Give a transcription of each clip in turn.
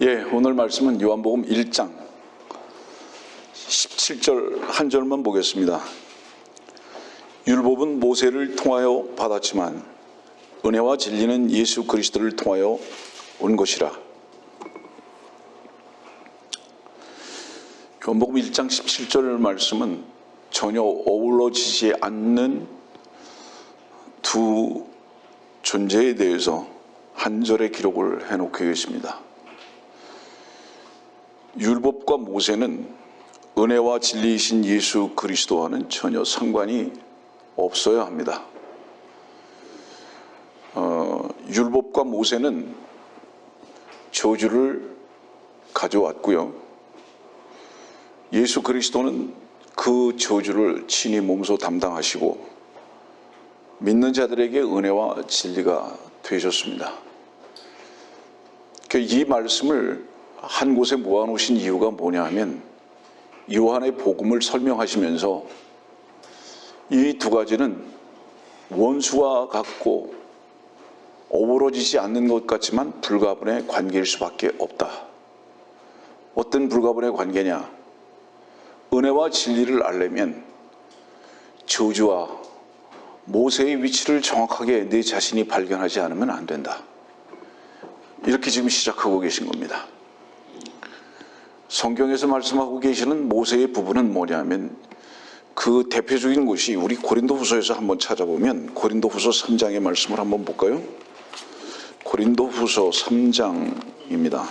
오늘 말씀은 요한복음 1장 17절 한 절만 보겠습니다. 율법은 모세를 통하여 받았지만 은혜와 진리는 예수 그리스도를 통하여 온 것이라. 요한복음 1장 17절 말씀은 전혀 어우러지지 않는 두 존재에 대해서 한 절의 기록을 해놓고 계십니다. 율법과 모세는 은혜와 진리이신 예수 그리스도와는 전혀 상관이 없어야 합니다. 율법과 모세는 저주를 가져왔고요. 예수 그리스도는 그 저주를 친히 몸소 담당하시고 믿는 자들에게 은혜와 진리가 되셨습니다. 이 말씀을 한 곳에 모아놓으신 이유가 뭐냐 하면 요한의 복음을 설명하시면서 이 두 가지는 원수와 같고 어우러지지 않는 것 같지만 불가분의 관계일 수밖에 없다. 어떤 불가분의 관계냐? 은혜와 진리를 알려면 저주와 모세의 위치를 정확하게 내 자신이 발견하지 않으면 안 된다. 이렇게 지금 시작하고 계신 겁니다. 성경에서 말씀하고 계시는 모세의 부분은 뭐냐면 그 대표적인 곳이 우리 고린도후서에서 한번 찾아보면 고린도후서 3장의 말씀을 한번 볼까요? 고린도후서 3장입니다.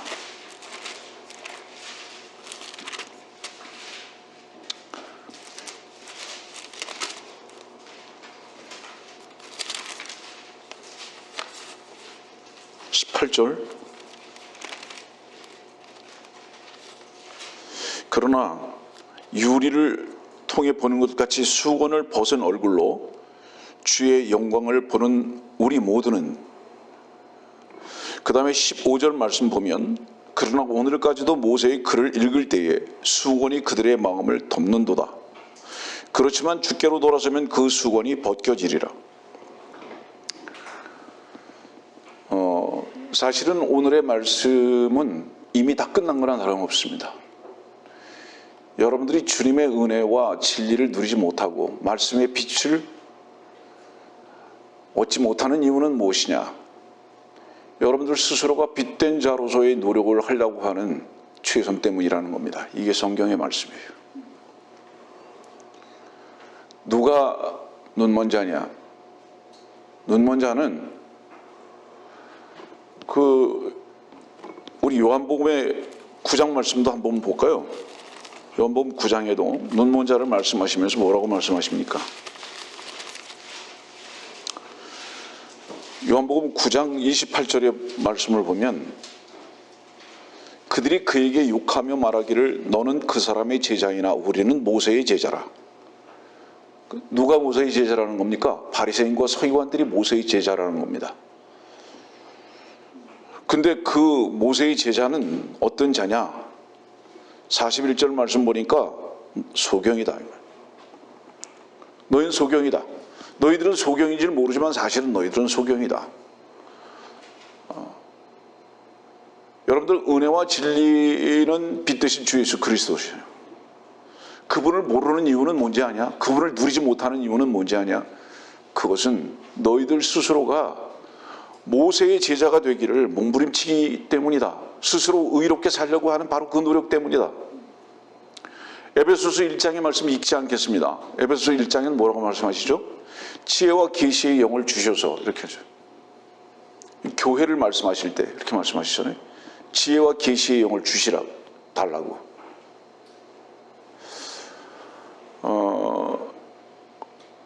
그러나 유리를 통해 보는 것 같이 수건을 벗은 얼굴로 주의 영광을 보는 우리 모두는, 그 다음에 15절 말씀 보면 그러나 오늘까지도 모세의 글을 읽을 때에 수건이 그들의 마음을 덮는도다. 그렇지만 주께로 돌아서면 그 수건이 벗겨지리라. 사실은 오늘의 말씀은 이미 다 끝난 거나 다름없습니다. 여러분들이 주님의 은혜와 진리를 누리지 못하고 말씀의 빛을 얻지 못하는 이유는 무엇이냐? 여러분들 스스로가 빛된 자로서의 노력을 하려고 하는 최선 때문이라는 겁니다. 이게 성경의 말씀이에요. 누가 눈먼 자냐? 눈먼 자는 우리 요한복음의 9장 말씀도 한번 볼까요? 요한복음 9장에도 눈먼 자를 말씀하시면서 뭐라고 말씀하십니까? 요한복음 9장 28절의 말씀을 보면 그들이 그에게 욕하며 말하기를 너는 그 사람의 제자이나 우리는 모세의 제자라. 누가 모세의 제자라는 겁니까? 바리새인과 서기관들이 모세의 제자라는 겁니다. 근데 그 모세의 제자는 어떤 자냐? 41절 말씀 보니까 소경이다. 너희는 소경이다. 너희들은 소경인지는 모르지만 사실은 너희들은 소경이다. 여러분들 은혜와 진리는 빛 대신 주 예수 그리스도시에요. 그분을 모르는 이유는 뭔지 아냐? 그분을 누리지 못하는 이유는 뭔지 아냐? 그것은 너희들 스스로가 모세의 제자가 되기를 몸부림치기 때문이다. 스스로 의롭게 살려고 하는 바로 그 노력 때문이다. 에베소서 1장의 말씀 읽지 않겠습니다. 에베소서 1장에는 뭐라고 말씀하시죠? 지혜와 계시의 영을 주셔서, 이렇게 하죠. 교회를 말씀하실 때 이렇게 말씀하시잖아요. 지혜와 계시의 영을 주시라, 달라고.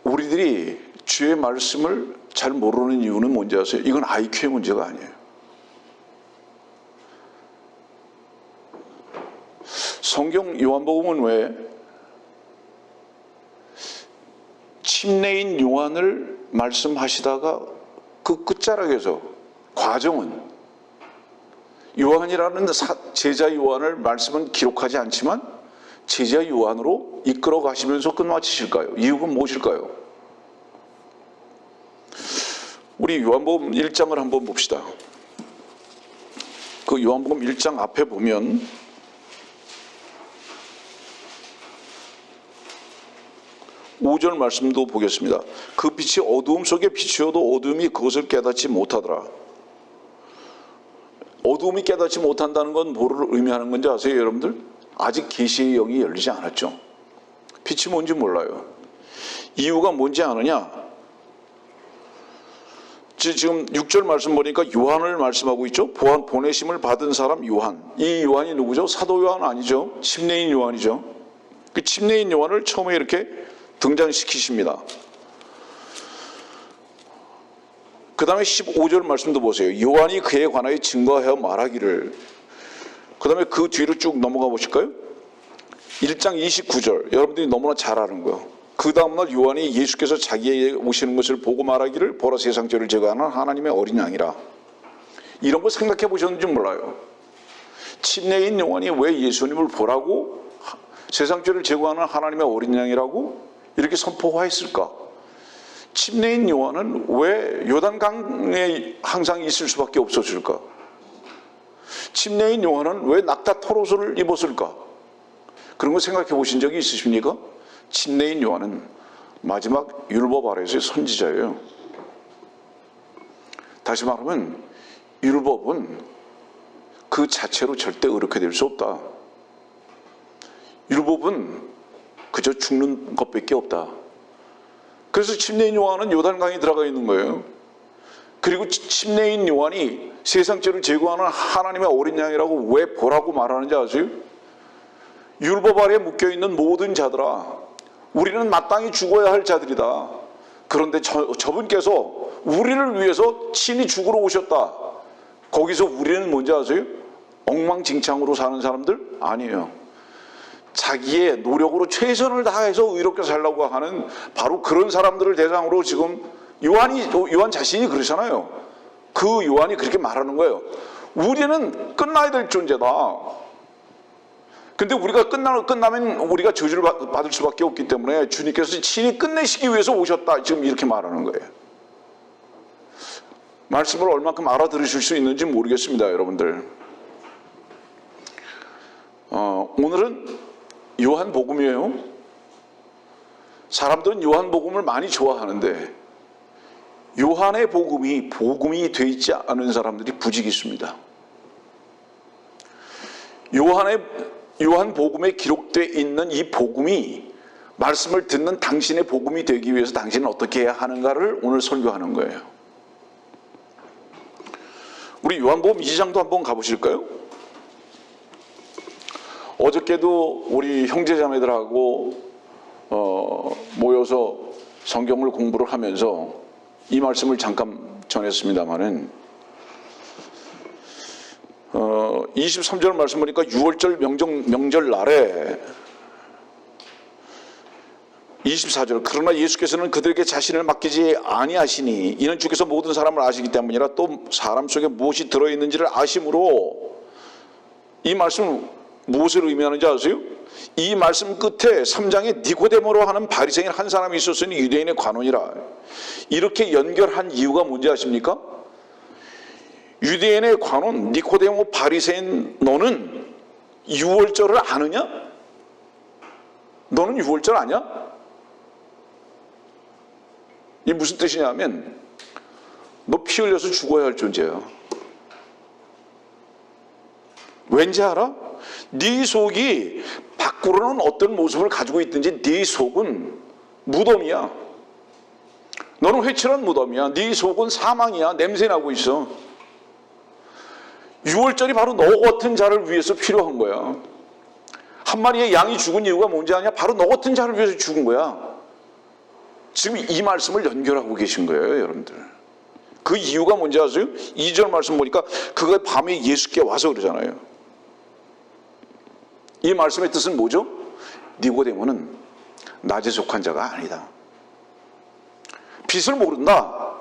우리들이 주의 말씀을 잘 모르는 이유는 뭔지 아세요? 이건 IQ의 문제가 아니에요. 성경 요한복음은 왜 침례인 요한을 말씀하시다가 그 끝자락에서 과정은 요한이라는 제자 요한을 말씀은 기록하지 않지만 제자 요한으로 이끌어 가시면서 끝마치실까요? 이유가 무엇일까요? 우리 요한복음 1장을 한번 봅시다. 그 요한복음 1장 앞에 보면 오절 말씀도 보겠습니다. 그 빛이 어두움 속에 비추어도 어두움이 그것을 깨닫지 못하더라. 어두움이 깨닫지 못한다는 건 뭐를 의미하는 건지 아세요, 여러분들? 아직 계시의 영이 열리지 않았죠. 빛이 뭔지 몰라요. 이유가 뭔지 아느냐? 지금 6절 말씀 보니까 요한을 말씀하고 있죠. 보내심을 받은 사람 요한. 이 요한이 누구죠? 사도 요한 아니죠. 침례인 요한이죠. 그 침례인 요한을 처음에 이렇게 등장시키십니다. 그 다음에 15절 말씀도 보세요. 요한이 그에 관하여 증거하여 말하기를. 그 다음에 그 뒤로 쭉 넘어가 보실까요? 1장 29절. 여러분들이 너무나 잘 아는 거예요. 그 다음날 요한이 예수께서 자기에게 오시는 것을 보고 말하기를 보라 세상 죄를 제거하는 하나님의 어린 양이라. 이런 거 생각해 보셨는지 몰라요. 침례인 요한이 왜 예수님을 보라고 세상 죄를 제거하는 하나님의 어린 양이라고 이렇게 선포했을까? 침례인 요한은 왜 요단강에 항상 있을 수밖에 없었을까? 침례인 요한은 왜 낙타 털옷을 입었을까? 그런 거 생각해 보신 적이 있으십니까? 침례인 요한은 마지막 율법 아래에서의 선지자예요. 다시 말하면 율법은 그 자체로 절대 의롭게 될 수 없다. 율법은 그저 죽는 것밖에 없다. 그래서 침례인 요한은 요단강에 들어가 있는 거예요. 그리고 침례인 요한이 세상죄를 제거하는 하나님의 어린 양이라고 왜 보라고 말하는지 아세요? 율법 아래에 묶여있는 모든 자들아, 우리는 마땅히 죽어야 할 자들이다. 그런데 저분께서 우리를 위해서 친히 죽으러 오셨다. 거기서 우리는 뭔지 아세요? 엉망진창으로 사는 사람들? 아니에요. 자기의 노력으로 최선을 다해서 의롭게 살려고 하는 바로 그런 사람들을 대상으로 지금 요한 자신이 그러잖아요. 그 요한이 그렇게 말하는 거예요. 우리는 끝나야 될 존재다. 근데 우리가 끝나면 우리가 저주를 받을 수밖에 없기 때문에 주님께서 친히 끝내시기 위해서 오셨다. 지금 이렇게 말하는 거예요. 말씀을 얼마큼 알아들으실 수 있는지 모르겠습니다, 여러분들. 오늘은 요한복음이에요. 사람들은 요한복음을 많이 좋아하는데 요한의 복음이 되어 있지 않은 사람들이 부지기 있습니다. 요한복음에 기록되어 있는 이 복음이 말씀을 듣는 당신의 복음이 되기 위해서 당신은 어떻게 해야 하는가를 오늘 설교하는 거예요. 우리 요한복음 2장도 한번 가보실까요? 어저께도 우리 형제자매들하고 모여서 성경을 공부를 하면서 이 말씀을 잠깐 전했습니다마는 23절 말씀 보니까 6월절 명절 날에 24절 그러나 예수께서는 그들에게 자신을 맡기지 아니하시니 이는 주께서 모든 사람을 아시기 때문이라 또 사람 속에 무엇이 들어있는지를 아심으로 이 말씀은 무엇을 의미하는지 아세요? 이 말씀 끝에 3장에 니고데모로 하는 바리새인 한 사람이 있었으니 유대인의 관원이라 이렇게 연결한 이유가 뭔지 아십니까? 유대인의 관원 니고데모 바리새인 너는 유월절을 아느냐? 너는 유월절 아냐? 이게 무슨 뜻이냐면 너 피 흘려서 죽어야 할 존재야. 왠지 알아? 네 속이 밖으로는 어떤 모습을 가지고 있든지 네 속은 무덤이야. 너는 회칠한 무덤이야. 네 속은 사망이야. 냄새나고 있어. 6월절이 바로 너 같은 자를 위해서 필요한 거야. 한 마리의 양이 죽은 이유가 뭔지 아냐? 바로 너 같은 자를 위해서 죽은 거야. 지금 이 말씀을 연결하고 계신 거예요, 여러분들. 그 이유가 뭔지 아세요? 2절 말씀 보니까 그가 밤에 예수께 와서 그러잖아요. 이 말씀의 뜻은 뭐죠? 니고데모는 낮에 속한 자가 아니다. 빛을 모른다.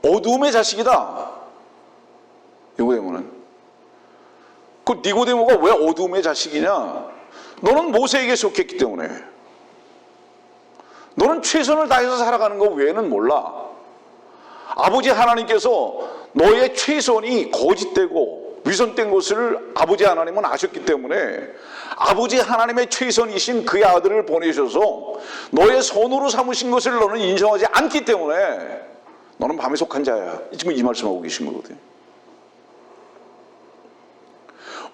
어두움의 자식이다. 니고데모는. 그 니고데모가 왜 어두움의 자식이냐? 너는 모세에게 속했기 때문에. 너는 최선을 다해서 살아가는 것 외에는 몰라. 아버지 하나님께서 너의 최선이 거짓되고 위선된 것을 아버지 하나님은 아셨기 때문에 아버지 하나님의 최선이신 그의 아들을 보내셔서 너의 손으로 삼으신 것을 너는 인정하지 않기 때문에 너는 밤에 속한 자야. 지금 이 말씀하고 계신 거거든요.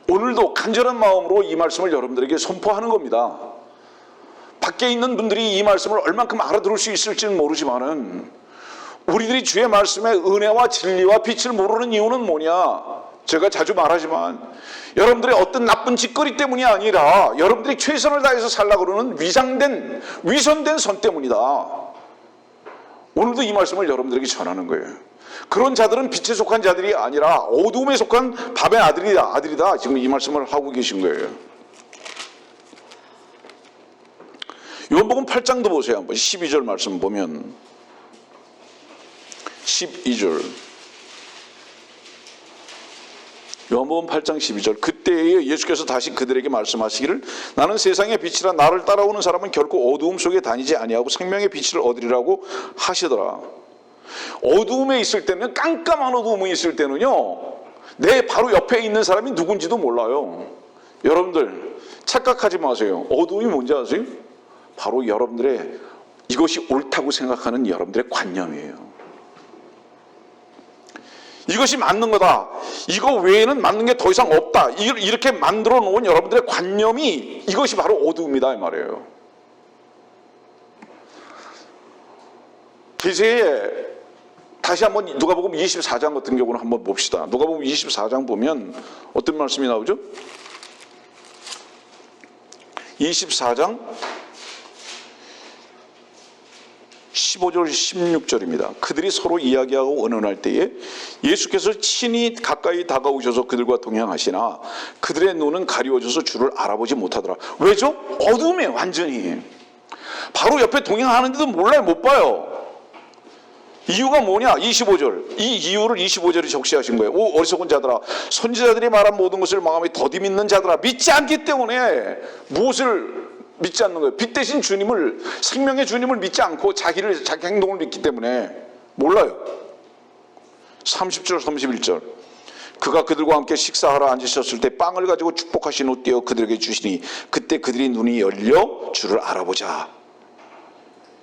오늘도 간절한 마음으로 이 말씀을 여러분들에게 선포하는 겁니다. 밖에 있는 분들이 이 말씀을 얼만큼 알아들을 수 있을지는 모르지만은 우리들이 주의 말씀의 은혜와 진리와 빛을 모르는 이유는 뭐냐? 제가 자주 말하지만 여러분들의 어떤 나쁜 짓거리 때문이 아니라 여러분들이 최선을 다해서 살려고 그러는 위선된 선 때문이다. 오늘도 이 말씀을 여러분들에게 전하는 거예요. 그런 자들은 빛에 속한 자들이 아니라 어두움에 속한 밤의 아들이다. 지금 이 말씀을 하고 계신 거예요. 요한복음 8장도 보세요. 한번 12절 말씀 보면 12절 요한복음 8장 12절 그때에 예수께서 다시 그들에게 말씀하시기를 나는 세상의 빛이라 나를 따라오는 사람은 결코 어두움 속에 다니지 아니하고 생명의 빛을 얻으리라고 하시더라. 어두움에 있을 때는 깜깜한 어두움에 있을 때는요 내 바로 옆에 있는 사람이 누군지도 몰라요. 여러분들 착각하지 마세요. 어두움이 뭔지 아세요? 바로 여러분들의 이것이 옳다고 생각하는 여러분들의 관념이에요. 이것이 맞는 거다. 이거 외에는 맞는 게 더 이상 없다. 이렇게 만들어 놓은 여러분들의 관념이 이것이 바로 어두움이다 이 말이에요. 계시에 다시 한번 누가복음 24장 같은 경우는 한번 봅시다. 누가복음 24장 보면 어떤 말씀이 나오죠? 24장 15절 16절입니다. 그들이 서로 이야기하고 언언할 때에 예수께서 친히 가까이 다가오셔서 그들과 동행하시나 그들의 눈은 가리워져서 주를 알아보지 못하더라. 왜죠? 어둠에 완전히. 바로 옆에 동행하는데도 몰라요. 못 봐요. 이유가 뭐냐? 25절. 이 이유를 25절에 적시하신 거예요. 오 어리석은 자들아 선지자들이 말한 모든 것을 마음에 더디 믿는 자들아 믿지 않기 때문에 무엇을 믿지 않는 거예요. 빛 대신 주님을 생명의 주님을 믿지 않고 자기 행동을 믿기 때문에 몰라요. 30절 31절 그가 그들과 함께 식사하러 앉으셨을 때 빵을 가지고 축복하신 후 떼어 그들에게 주시니 그때 그들이 눈이 열려 주를 알아보자.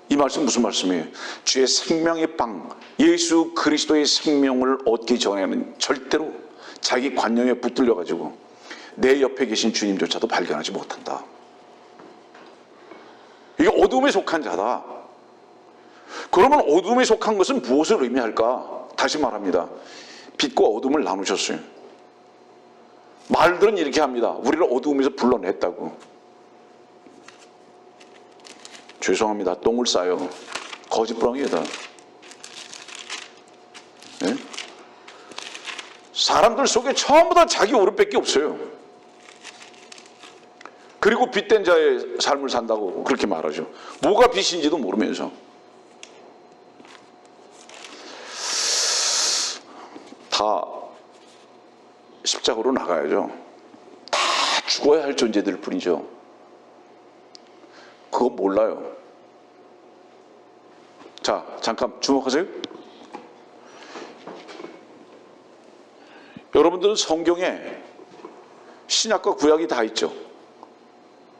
이 말씀 무슨 말씀이에요? 주의 생명의 빵 예수 그리스도의 생명을 얻기 전에는 절대로 자기 관념에 붙들려 가지고 내 옆에 계신 주님조차도 발견하지 못한다. 이게 어둠에 속한 자다. 그러면 어둠에 속한 것은 무엇을 의미할까? 다시 말합니다. 빛과 어둠을 나누셨어요. 말들은 이렇게 합니다. 우리를 어둠에서 불러냈다고. 죄송합니다. 똥을 싸요. 거짓부렁이에다. 네? 사람들 속에 전부 다 자기 오른밖에 없어요. 그리고 빛된 자의 삶을 산다고 그렇게 말하죠. 뭐가 빛인지도 모르면서. 다 십자가로 나가야죠. 다 죽어야 할 존재들 뿐이죠. 그거 몰라요. 자, 잠깐 주목하세요. 여러분들은 성경에 신약과 구약이 다 있죠.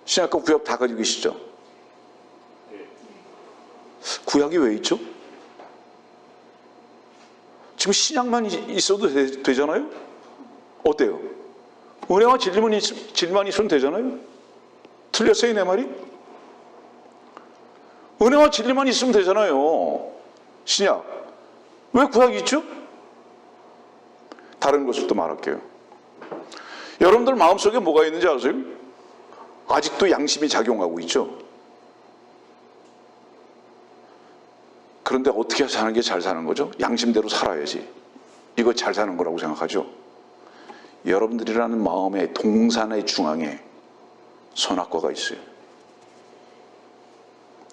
신약과 구약 다 가지고 계시죠? 구약이 왜 있죠? 지금 신약만 있어도 되잖아요? 어때요? 은혜와 진리만 있으면 되잖아요? 틀렸어요, 내 말이? 은혜와 진리만 있으면 되잖아요. 신약. 왜 구약이 있죠? 다른 것을 또 말할게요. 여러분들 마음속에 뭐가 있는지 아세요? 아직도 양심이 작용하고 있죠. 그런데 어떻게 사는 게 잘 사는 거죠? 양심대로 살아야지. 이거 잘 사는 거라고 생각하죠. 여러분들이라는 마음의 동산의 중앙에 선악과가 있어요.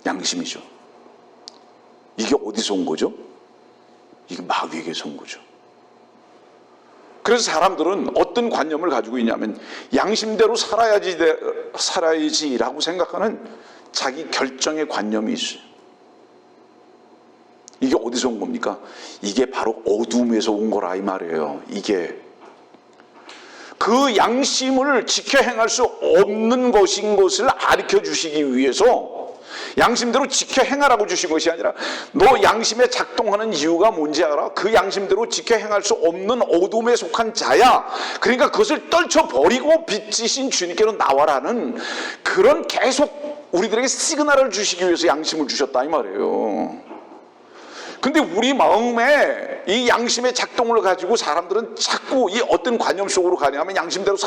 양심이죠. 이게 어디서 온 거죠? 이게 마귀에게서 온 거죠. 그래서 사람들은 어떤 관념을 가지고 있냐면 양심대로 살아야지라고 생각하는 자기 결정의 관념이 있어요. 이게 어디서 온 겁니까? 이게 바로 어둠에서 온 거라 이 말이에요. 이게 그 양심을 지켜 행할 수 없는 것인 것을 가르쳐 주시기 위해서 양심대로 지켜 행하라고 주신 것이 아니라 너 양심에 작동하는 이유가 뭔지 알아? 그 양심대로 지켜 행할 수 없는 어둠에 속한 자야. 그러니까 그것을 떨쳐버리고 빛이신 주님께로 나와라는 그런 계속 우리들에게 시그널을 주시기 위해서 양심을 주셨다 이 말이에요. 근데 우리 마음에 이 양심의 작동을 가지고 사람들은 자꾸 이 어떤 관념 속으로 가냐면 양심대로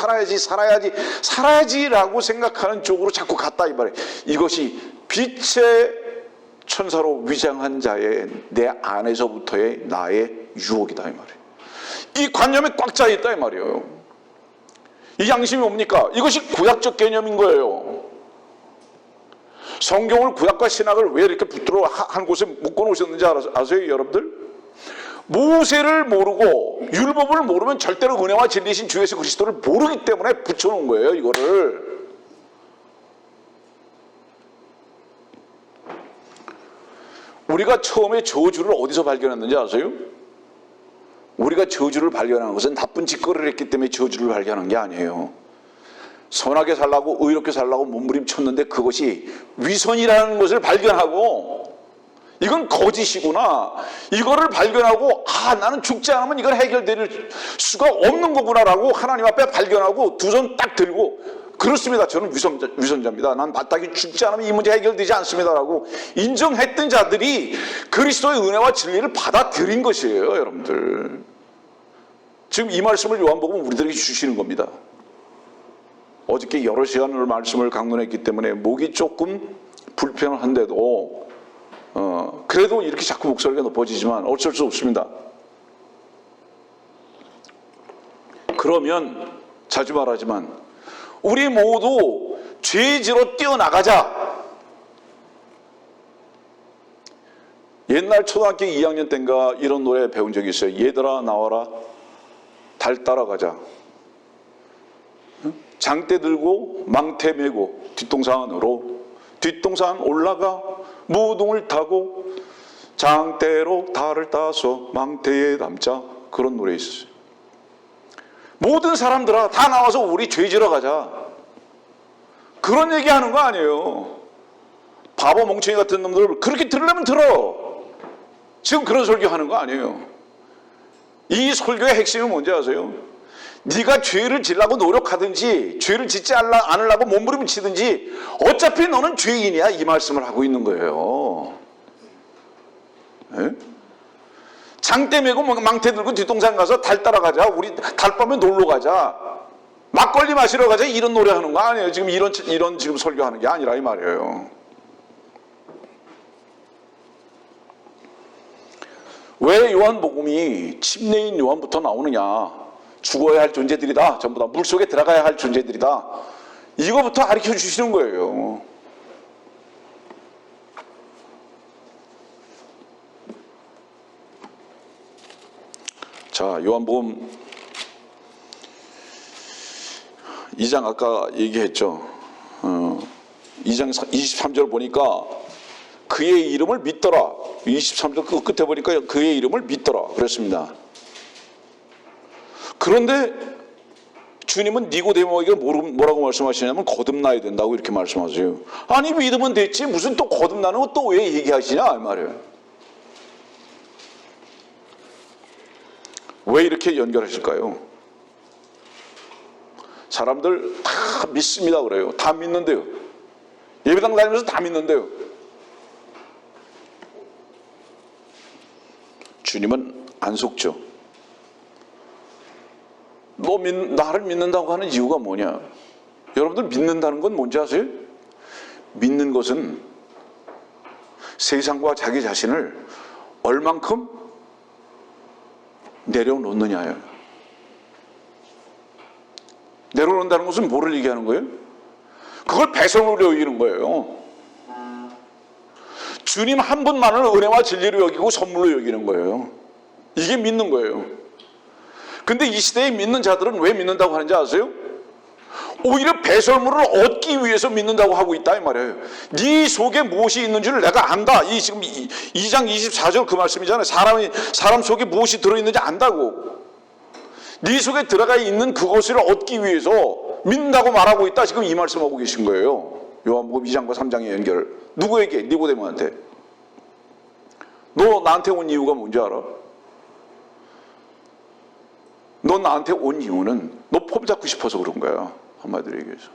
살아야지라고 생각하는 쪽으로 자꾸 갔다 이 말이에요. 이것이 빛의 천사로 위장한 자의 내 안에서부터의 나의 유혹이다 이 말이에요. 이 관념에 꽉 차 있다 이 말이에요. 이 양심이 뭡니까? 이것이 구약적 개념인 거예요. 성경을 구약과 신약을 왜 이렇게 붙들어 한 곳에 묶어 놓으셨는지 아세요 여러분들? 모세를 모르고 율법을 모르면 절대로 은혜와 진리신 주 예수 그리스도를 모르기 때문에 붙여놓은 거예요 이거를. 우리가 처음에 저주를 어디서 발견했는지 아세요? 우리가 저주를 발견한 것은 나쁜 짓거리를 했기 때문에 저주를 발견한 게 아니에요. 선하게 살라고 의롭게 살라고 몸부림쳤는데 그것이 위선이라는 것을 발견하고 이건 거짓이구나. 이거를 발견하고 나는 죽지 않으면 이건 해결될 수가 없는 거구나라고 하나님 앞에 발견하고 두 손 딱 들고 그렇습니다. 저는 위선자입니다. 난 마땅히 죽지 않으면 이 문제 해결되지 않습니다라고 인정했던 자들이 그리스도의 은혜와 진리를 받아들인 것이에요. 여러분들. 지금 이 말씀을 요한복음 우리들에게 주시는 겁니다. 어저께 여러 시간을 말씀을 강론했기 때문에 목이 조금 불편한데도 그래도 이렇게 자꾸 목소리가 높아지지만 어쩔 수 없습니다. 그러면 자주 말하지만 우리 모두 죄지로 뛰어나가자. 옛날 초등학교 2학년 때인가 이런 노래 배운 적이 있어요. 얘들아 나와라 달 따라가자. 장대 들고 망태 메고 뒷동산 올라가 무동을 타고 장대로 달을 따서 망태에 담자. 그런 노래 있었어요. 모든 사람들아 다 나와서 우리 죄지러 가자. 그런 얘기하는 거 아니에요. 바보 멍청이 같은 놈들 그렇게 들으려면 들어. 지금 그런 설교하는 거 아니에요. 이 설교의 핵심은 뭔지 아세요? 네가 죄를 지려고 노력하든지 죄를 짓지 않으려고 몸부림을 치든지 어차피 너는 죄인이야 이 말씀을 하고 있는 거예요. 네? 장대 메고 망태 들고 뒷동산 가서 달 따라가자. 우리 달밤에 놀러 가자. 막걸리 마시러 가자. 이런 노래 하는 거 아니에요. 지금 이런 지금 설교하는 게 아니라 이 말이에요. 왜 요한복음이 침례인 요한부터 나오느냐? 죽어야 할 존재들이다. 전부 다 물속에 들어가야 할 존재들이다. 이거부터 가르쳐 주시는 거예요. 자, 요한복음 2장 아까 얘기했죠. 2장 23절 보니까 그의 이름을 믿더라. 23절 그 끝에 보니까 그의 이름을 믿더라 그랬습니다. 그런데 주님은 니고데모에게 뭐라고 말씀하시냐면 거듭나야 된다고 이렇게 말씀하세요. 아니 믿으면 됐지 무슨 또 거듭나는 거 또 왜 얘기하시냐 이 말이에요. 왜 이렇게 연결하실까요? 사람들 다 믿습니다 그래요. 다 믿는데요. 예배당 다니면서 다 믿는데요. 주님은 안 속죠. 너 나를 믿는다고 하는 이유가 뭐냐? 여러분들 믿는다는 건 뭔지 아세요? 믿는 것은 세상과 자기 자신을 얼만큼 내려놓느냐예요. 내려놓는다는 것은 뭐를 얘기하는 거예요? 그걸 배선으로 여기는 거예요. 주님 한 분만을 은혜와 진리로 여기고 선물로 여기는 거예요. 이게 믿는 거예요. 근데 이 시대에 믿는 자들은 왜 믿는다고 하는지 아세요? 오히려 배설물을 얻기 위해서 믿는다고 하고 있다 이 말이에요. 네 속에 무엇이 있는 줄 내가 안다. 이 지금 2장 24절 그 말씀이잖아요. 사람 속에 무엇이 들어있는지 안다고. 네 속에 들어가 있는 그것을 얻기 위해서 믿는다고 말하고 있다. 지금 이 말씀하고 계신 거예요. 요한복음 2장과 3장의 연결. 누구에게? 니고데모한테. 너 나한테 온 이유가 뭔지 알아? 너 나한테 온 이유는 너 폼 잡고 싶어서 그런 거야. 한마디로 얘기해서.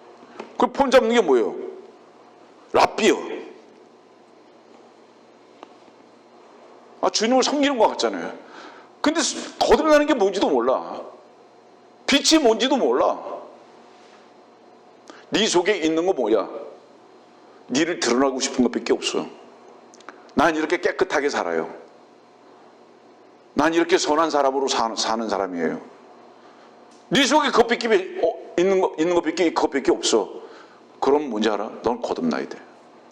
그 폼 잡는 게 뭐예요? 랍비요. 주님을 섬기는 것 같잖아요. 근데 거듭나는 게 뭔지도 몰라. 빛이 뭔지도 몰라. 네 속에 있는 거 뭐야? 네를 드러나고 싶은 것밖에 없어. 난 이렇게 깨끗하게 살아요. 난 이렇게 선한 사람으로 사는 사람이에요. 네 속에 그것밖에 있는 것밖에 없어. 그럼 뭔지 알아? 넌 거듭나야 돼.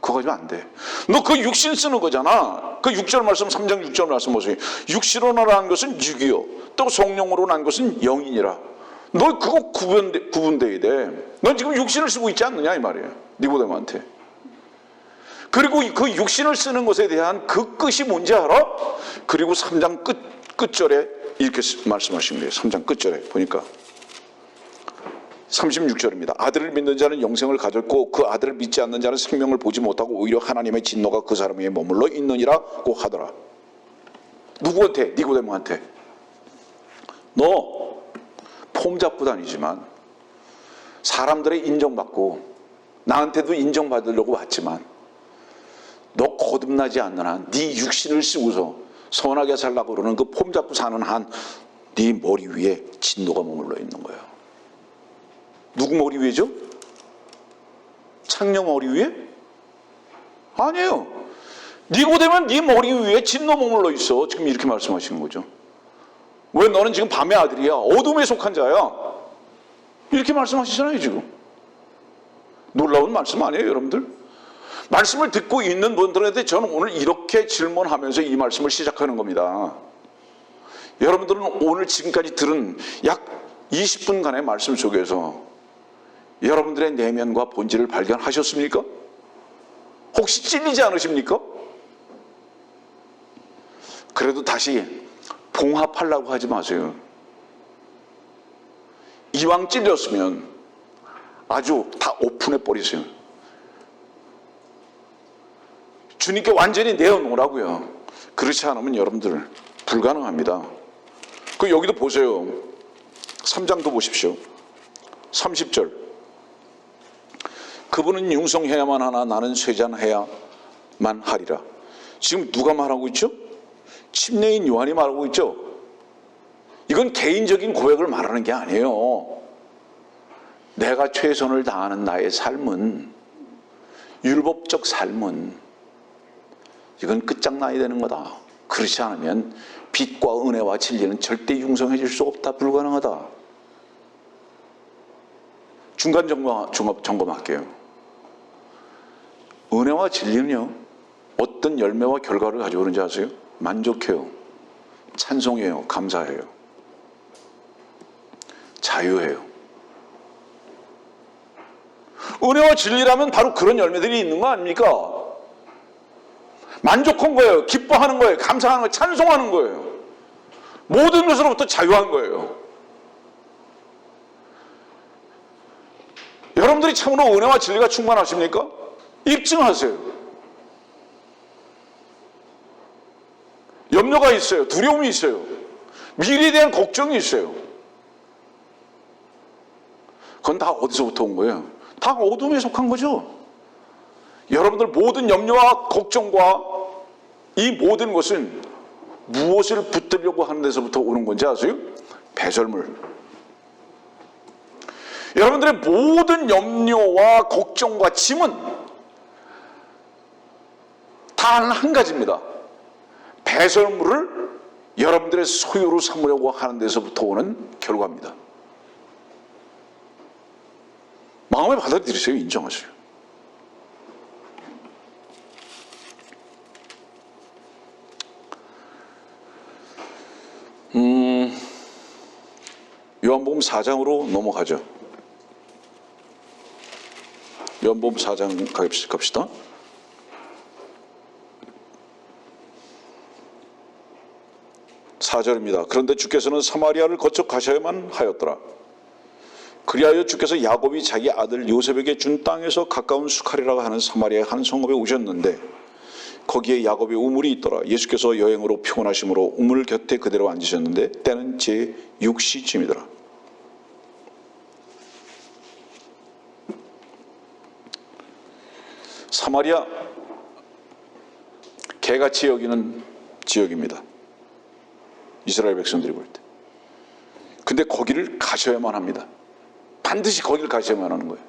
그거 가지고 안 돼. 너 그 육신 쓰는 거잖아. 그 6절 말씀, 3장 6절 말씀 보세요. 육신으로 난 것은 육이요, 또 성령으로 난 것은 영이니라. 너 그거 구분돼야 돼. 넌 지금 육신을 쓰고 있지 않느냐 이 말이에요. 니고데모한테. 그리고 그 육신을 쓰는 것에 대한 그 끝이 뭔지 알아? 그리고 3장 끝절에 이렇게 말씀하신 거예요. 3장 끝절에 보니까 36절입니다. 아들을 믿는 자는 영생을 가졌고 그 아들을 믿지 않는 자는 생명을 보지 못하고 오히려 하나님의 진노가 그 사람에게 머물러 있느니라고 하더라. 누구한테? 니고데모한테. 너 폼 잡고 다니지만 사람들의 인정받고 나한테도 인정받으려고 왔지만 너 거듭나지 않는 한 네 육신을 쓰고서 선하게 살라고 그러는 그 폼 잡고 사는 한 네 머리 위에 진노가 머물러 있는 거예요. 누구 머리 위에죠? 창녀 머리 위에? 아니에요. 니고데모는 네 머리 위에 진노 머물러 있어. 지금 이렇게 말씀하시는 거죠. 왜 너는 지금 밤의 아들이야. 어둠에 속한 자야. 이렇게 말씀하시잖아요 지금. 놀라운 말씀 아니에요 여러분들? 말씀을 듣고 있는 분들한테 저는 오늘 이렇게 질문하면서 이 말씀을 시작하는 겁니다. 여러분들은 오늘 지금까지 들은 약 20분간의 말씀 속에서 여러분들의 내면과 본질을 발견하셨습니까? 혹시 찔리지 않으십니까? 그래도 다시 봉합하려고 하지 마세요. 이왕 찔렸으면 아주 다 오픈해 버리세요. 주님께 완전히 내어놓으라고요. 그렇지 않으면 여러분들 불가능합니다. 그 여기도 보세요. 3장도 보십시오. 30절. 그분은 융성해야만 하나 나는 쇠잔해야만 하리라. 지금 누가 말하고 있죠? 침례인 요한이 말하고 있죠. 이건 개인적인 고백을 말하는 게 아니에요. 내가 최선을 다하는 나의 삶은, 율법적 삶은 이건 끝장나야 되는 거다. 그렇지 않으면 빛과 은혜와 진리는 절대 융성해질 수 없다. 불가능하다. 중간 점검할게요. 은혜와 진리는요, 어떤 열매와 결과를 가져오는지 아세요? 만족해요. 찬송해요. 감사해요. 자유해요. 은혜와 진리라면 바로 그런 열매들이 있는 거 아닙니까? 만족한 거예요. 기뻐하는 거예요. 감사하는 거예요. 찬송하는 거예요. 모든 것으로부터 자유한 거예요. 여러분들이 참으로 은혜와 진리가 충만하십니까? 입증하세요. 염려가 있어요. 두려움이 있어요. 미래에 대한 걱정이 있어요. 그건 다 어디서부터 온 거예요? 다 어둠에 속한 거죠. 여러분들 모든 염려와 걱정과 이 모든 것은 무엇을 붙들려고 하는 데서부터 오는 건지 아세요? 배설물. 여러분들의 모든 염려와 걱정과 짐은 단 한 가지입니다. 배설물을 여러분들의 소유로 삼으려고 하는 데서부터 오는 결과입니다. 마음에 받아들이세요. 인정하세요. 요한복음 4장으로 넘어가죠. 요한복음 4장 갑시다. 4절입니다. 그런데 주께서는 사마리아를 거쳐 가셔야만 하였더라. 그리하여 주께서 야곱이 자기 아들 요셉에게 준 땅에서 가까운 수칼이라고 하는 사마리아의 한 성읍에 오셨는데 거기에 야곱의 우물이 있더라. 예수께서 여행으로 피곤하심으로 우물 곁에 그대로 앉으셨는데 때는 제6시쯤이더라. 사마리아, 개같이 여기는 지역입니다. 이스라엘 백성들이 볼 때. 근데 거기를 가셔야만 합니다. 반드시 거기를 가셔야만 하는 거예요.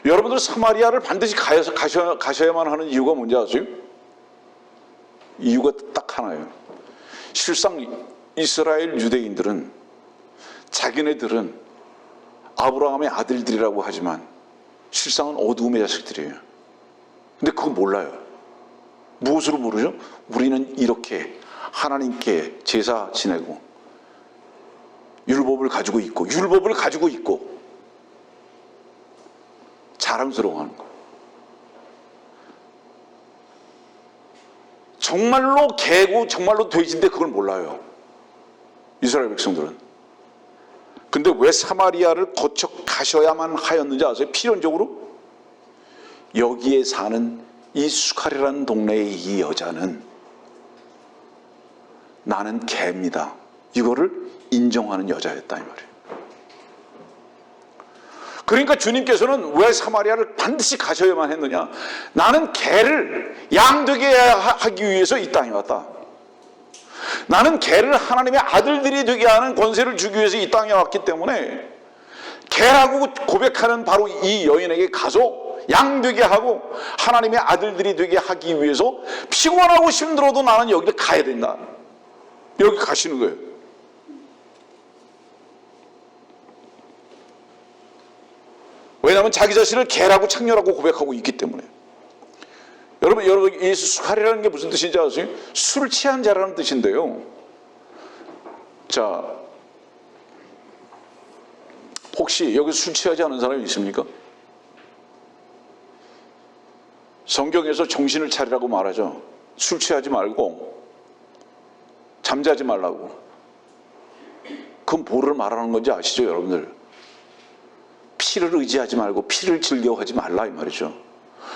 여러분들 사마리아를 반드시 가셔야만 하는 이유가 뭔지 아세요? 이유가 딱 하나예요. 실상 이스라엘 유대인들은 자기네들은 아브라함의 아들들이라고 하지만 실상은 어두움의 자식들이에요. 근데 그거 몰라요. 무엇으로 모르죠? 우리는 이렇게 하나님께 제사 지내고 율법을 가지고 있고 자랑스러워하는 거예요. 정말로 개고 정말로 돼지인데 그걸 몰라요. 이스라엘 백성들은. 근데 왜 사마리아를 거쳐 가셔야만 하였는지 아세요? 필연적으로 여기에 사는 이 수칼이라는 동네의 이 여자는 나는 개입니다. 이거를 인정하는 여자였다 이 말이에요. 그러니까 주님께서는 왜 사마리아를 반드시 가셔야만 했느냐? 나는 개를 양 되게 하기 위해서 이 땅에 왔다. 나는 개를 하나님의 아들들이 되게 하는 권세를 주기 위해서 이 땅에 왔기 때문에 개라고 고백하는 바로 이 여인에게 가서 양 되게 하고 하나님의 아들들이 되게 하기 위해서 피곤하고 힘들어도 나는 여기를 가야 된다. 여기 가시는 거예요. 왜냐하면 자기 자신을 개라고 창렬하고 고백하고 있기 때문에. 여러분 이 수칼이라는 게 무슨 뜻인지 아세요? 술 취한 자라는 뜻인데요. 자, 혹시 여기 술 취하지 않은 사람이 있습니까? 성경에서 정신을 차리라고 말하죠. 술 취하지 말고 잠자지 말라고. 그건 뭐를 말하는 건지 아시죠, 여러분들? 피를 의지하지 말고 피를 즐겨하지 말라 이 말이죠.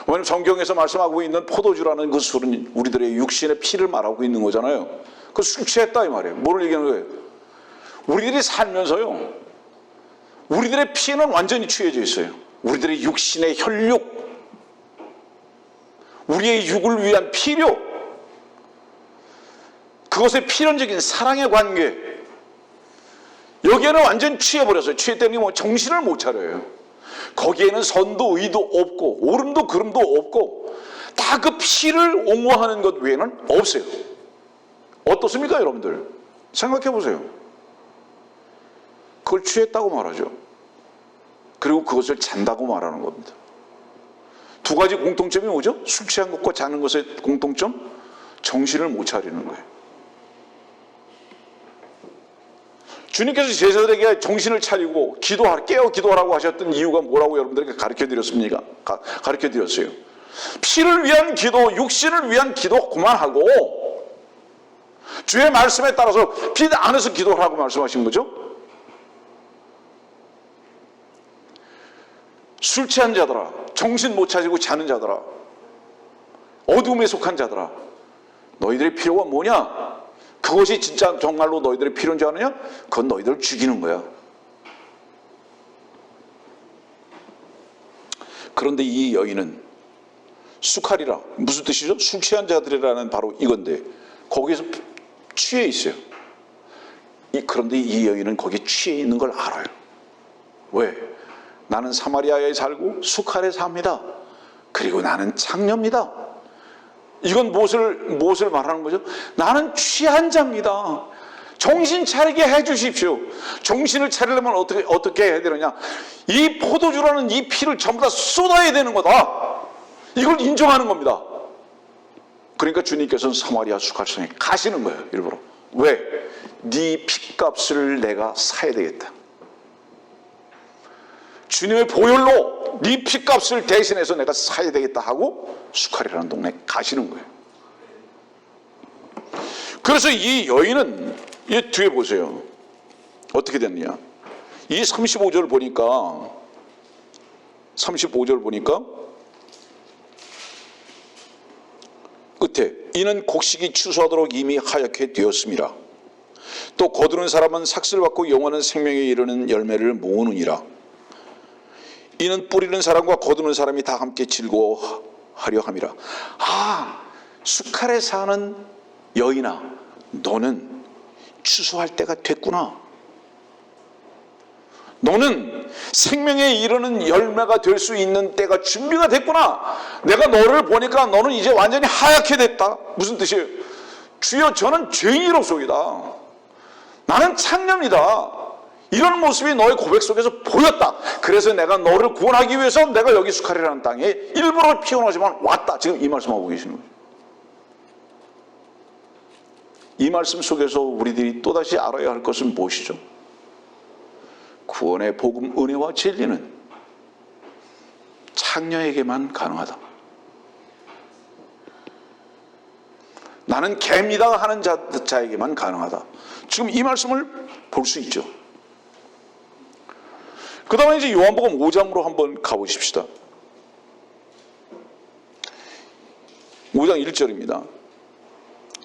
왜냐하면 성경에서 말씀하고 있는 포도주라는 그 술은 우리들의 육신의 피를 말하고 있는 거잖아요. 그 술 취했다 이 말이에요. 뭐를 얘기하는 거예요? 우리들이 살면서요, 우리들의 피는 완전히 취해져 있어요. 우리들의 육신의 혈육, 우리의 육을 위한 필요, 그것의 필연적인 사랑의 관계, 여기에는 완전 취해버렸어요. 취했다는 게 뭐 정신을 못 차려요. 거기에는 선도 의도 없고 오름도 그름도 없고 다 그 피를 옹호하는 것 외에는 없어요. 어떻습니까 여러분들? 생각해 보세요. 그걸 취했다고 말하죠. 그리고 그것을 잔다고 말하는 겁니다. 두 가지 공통점이 뭐죠? 술 취한 것과 자는 것의 공통점? 정신을 못 차리는 거예요. 주님께서 제자들에게 정신을 차리고 깨어 기도하라고 하셨던 이유가 뭐라고 여러분들에게 가르쳐드렸습니까? 가르쳐드렸어요. 피를 위한 기도, 육신을 위한 기도 그만하고 주의 말씀에 따라서 빛 안에서 기도하라고 말씀하신 거죠. 술 취한 자들아, 정신 못 차리고 자는 자들아, 어둠에 속한 자들아, 너희들의 필요가 뭐냐? 그것이 진짜 정말로 너희들의 필요인 줄 아느냐? 그건 너희들을 죽이는 거야. 그런데 이 여인은 수칼이라 무슨 뜻이죠? 술 취한 자들이라는 바로 이건데 거기에서 취해 있어요. 그런데 이 여인은 거기에 취해 있는 걸 알아요. 왜? 나는 사마리아에 살고 수칼에 삽니다. 그리고 나는 창녀입니다. 이건 무엇을 말하는 거죠? 나는 취한 자입니다. 정신 차리게 해 주십시오. 정신을 차리려면 어떻게 해야 되느냐? 이 포도주라는 이 피를 전부 다 쏟아야 되는 거다. 이걸 인정하는 겁니다. 그러니까 주님께서는 사마리아 수칼성에 가시는 거예요. 일부러. 왜? 네 피값을 내가 사야 되겠다. 주님의 보혈로 네 피값을 대신해서 내가 사야 되겠다 하고 수칼이라는 동네에 가시는 거예요. 그래서 이 여인은 이 뒤에 보세요. 어떻게 됐느냐. 이 35절 보니까 끝에 이는 곡식이 추수하도록 이미 하얗게 되었음이라. 또 거두는 사람은 삭슬 받고 영원한 생명에 이르는 열매를 모으느니라. 이는 뿌리는 사람과 거두는 사람이 다 함께 즐거워하려 함이라. 수칼에 사는 여인아, 너는 추수할 때가 됐구나. 너는 생명에 이르는 열매가 될 수 있는 때가 준비가 됐구나. 내가 너를 보니까 너는 이제 완전히 하얗게 됐다. 무슨 뜻이에요? 주여, 저는 죄인이로소이다. 나는 창녀입니다. 이런 모습이 너의 고백 속에서 보였다. 그래서 내가 너를 구원하기 위해서 내가 여기 수칼이라는 땅에 일부러 피곤하지만 왔다. 지금 이 말씀하고 계시는 거예요. 이 말씀 속에서 우리들이 또다시 알아야 할 것은 무엇이죠? 구원의 복음, 은혜와 진리는 창녀에게만 가능하다. 나는 개입니다 하는 자에게만 가능하다. 지금 이 말씀을 볼 수 있죠. 그 다음에 이제 요한복음 5장으로 한번 가보십시다. 5장 1절입니다.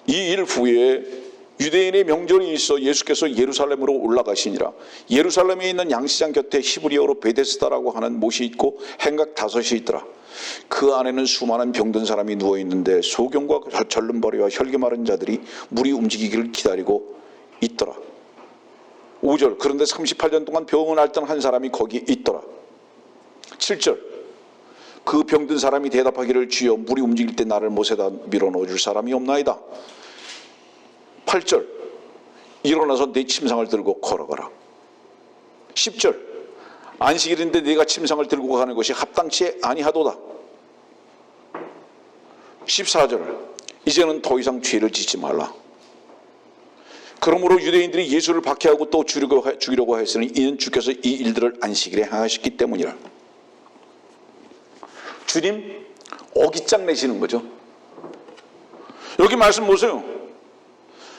이 일 후에 유대인의 명절이 있어 예수께서 예루살렘으로 올라가시니라. 예루살렘에 있는 양시장 곁에 히브리어로 베데스다라고 하는 못이 있고 행각 5이 있더라. 그 안에는 수많은 병든 사람이 누워 있는데 소경과 절름발이와 혈기 마른 자들이 물이 움직이기를 기다리고 있더라. 5절 그런데 38년 동안 병을 앓던 한 사람이 거기 있더라. 7절 그 병든 사람이 대답하기를 주여 물이 움직일 때 나를 못에다 밀어넣어 줄 사람이 없나이다. 8절 일어나서 내 침상을 들고 걸어가라. 10절 안식일인데 네가 침상을 들고 가는 것이 합당치 아니하도다. 14절 이제는 더 이상 죄를 짓지 말라. 그러므로 유대인들이 예수를 박해하고 또 죽이려고 했으니 이는 주께서 이 일들을 안식일에 행하셨기 때문이라. 주님 어깃장 내시는 거죠. 여기 말씀 보세요.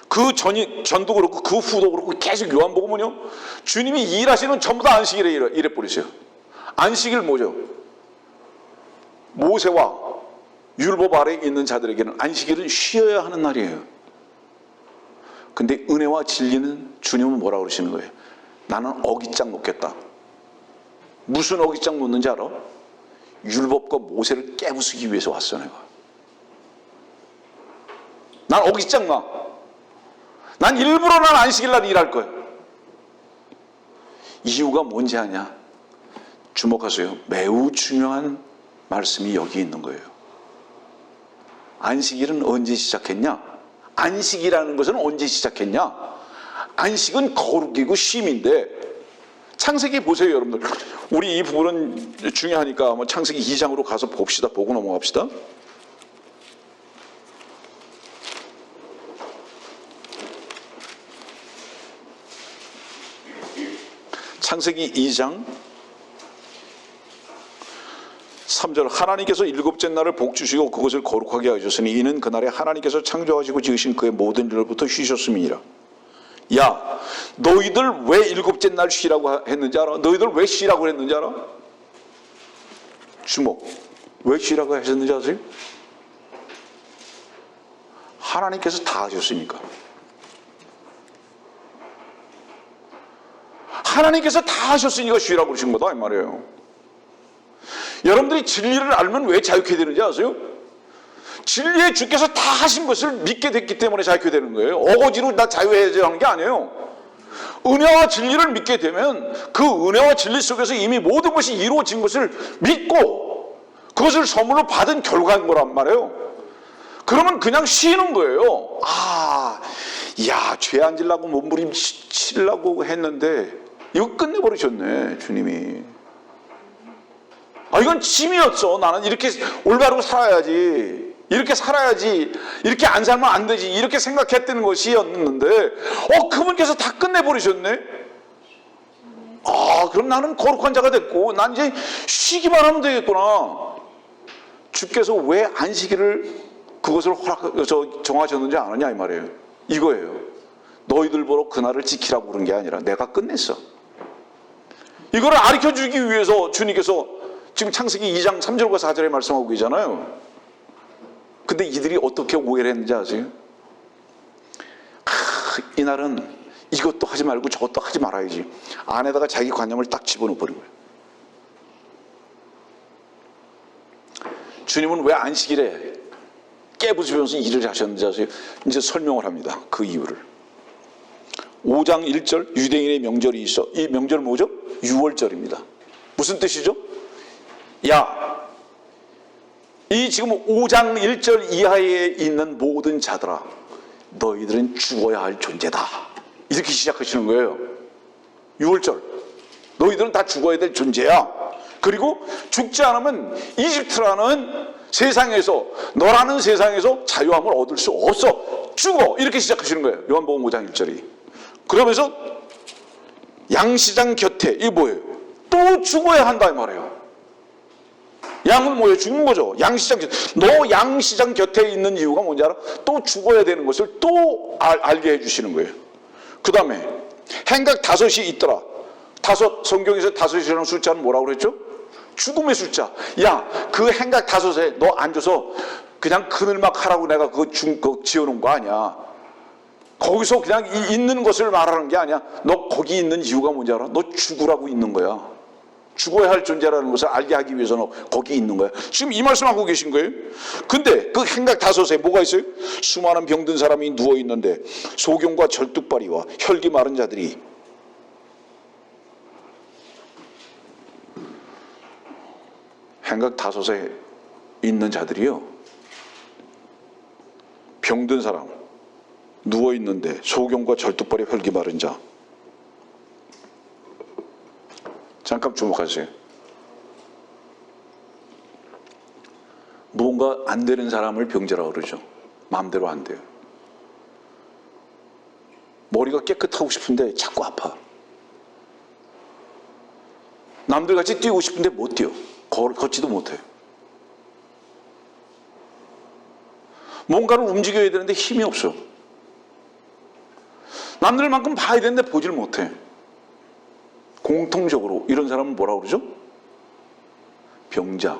그 전도 그렇고 그 후도 그렇고 계속 요한복음은요, 주님이 일하시는 전부 다 안식일에 이래버리세요. 안식일 뭐죠? 모세와 율법 아래에 있는 자들에게는 안식일은 쉬어야 하는 날이에요. 근데 은혜와 진리는 주님은 뭐라고 그러시는 거예요? 나는 어깃장 놓겠다. 무슨 어깃장 놓는지 알아? 율법과 모세를 깨부수기 위해서 왔어. 내가 난 어깃장 놔. 난 일부러 난 안식일날 일할 거야. 이유가 뭔지 아냐? 주목하세요. 매우 중요한 말씀이 여기 있는 거예요. 안식일은 언제 시작했냐? 안식이라는 것은 언제 시작했냐? 안식은 거룩이고 쉼인데, 창세기 보세요, 여러분들. 우리 이 부분은 중요하니까 한번 창세기 2장으로 가서 봅시다. 보고 넘어갑시다. 창세기 2장 3절 하나님께서 일곱째 날을 복주시고 그것을 거룩하게 하셨으니 이는 그날에 하나님께서 창조하시고 지으신 그의 모든 일로부터 쉬셨음이니라. 야, 너희들 왜 일곱째 날 쉬라고 했는지 알아? 너희들 왜 쉬라고 했는지 알아? 주목. 왜 쉬라고 하셨는지 아세요? 하나님께서 다 하셨으니까. 하나님께서 다 하셨으니까 쉬라고 그러신 거다 이 말이에요. 여러분들이 진리를 알면 왜 자유케 되는지 아세요? 진리의 주께서 다 하신 것을 믿게 됐기 때문에 자유케 되는 거예요. 어거지로 나 자유해야 하는 게 아니에요. 은혜와 진리를 믿게 되면 그 은혜와 진리 속에서 이미 모든 것이 이루어진 것을 믿고 그것을 선물로 받은 결과인 거란 말이에요. 그러면 그냥 쉬는 거예요. 죄 안 지려고 몸부림치려고 했는데 이거 끝내버리셨네, 주님이. 이건 짐이었어. 나는 이렇게 올바르고 살아야지. 이렇게 살아야지. 이렇게 안 살면 안 되지. 이렇게 생각했다는 것이었는데, 그분께서 다 끝내버리셨네? 그럼 나는 거룩한 자가 됐고, 난 이제 쉬기만 하면 되겠구나. 주께서 왜 안식일을 그것을 정하셨는지 아느냐, 이 말이에요. 이거예요. 너희들 보러 그날을 지키라고 그런 게 아니라 내가 끝냈어. 이거를 가르쳐주기 위해서 주님께서 지금 창세기 2장 3절과 4절에 말씀하고 계잖아요. 근데 이들이 어떻게 오해를 했는지 아세요? 이날은 이것도 하지 말고 저것도 하지 말아야지. 안에다가 자기 관념을 딱 집어넣어 버린 거예요. 주님은 왜 안식일에 깨부수면서 일을 하셨는지 아세요? 이제 설명을 합니다. 그 이유를. 5장 1절 유대인의 명절이 있어. 이 명절 뭐죠? 유월절입니다. 무슨 뜻이죠? 야, 이 지금 5장 1절 이하에 있는 모든 자들아, 너희들은 죽어야 할 존재다. 이렇게 시작하시는 거예요. 유월절. 너희들은 다 죽어야 될 존재야. 그리고 죽지 않으면 이집트라는 세상에서, 너라는 세상에서 자유함을 얻을 수 없어. 죽어. 이렇게 시작하시는 거예요. 요한복음 5장 1절이. 그러면서 양시장 곁에, 이게 뭐예요? 또 죽어야 한다 이 말이에요. 양은 뭐예요? 죽는 거죠. 양시장 곁에. 너 양시장 곁에 있는 이유가 뭔지 알아? 또 죽어야 되는 것을 또 알게 해주시는 거예요. 그 다음에 행각 5이 있더라. 성경에서 5이라는 숫자는 뭐라고 그랬죠? 죽음의 숫자. 야, 그 행각 5에 너 앉아서 그냥 그늘막 하라고 내가 그거 지어놓은 거 아니야. 거기서 그냥 있는 것을 말하는 게 아니야. 너 거기 있는 이유가 뭔지 알아? 너 죽으라고 있는 거야. 죽어야 할 존재라는 것을 알게 하기 위해서는 거기 있는 거야. 지금 이 말씀하고 계신 거예요. 근데 그 행각 5에 뭐가 있어요? 수많은 병든 사람이 누워 있는데 소경과 절뚝발이와 혈기 마른 자들이, 행각 5에 있는 자들이요, 병든 사람, 누워 있는데 소경과 절뚝발이 혈기 마른 자. 잠깐 주목하세요. 뭔가 안 되는 사람을 병자라고 그러죠. 마음대로 안 돼요. 머리가 깨끗하고 싶은데 자꾸 아파. 남들같이 뛰고 싶은데 못 뛰어. 걷지도 못해요. 뭔가를 움직여야 되는데 힘이 없어. 남들만큼 봐야 되는데 보질 못해. 공통적으로 이런 사람은 뭐라고 그러죠? 병자,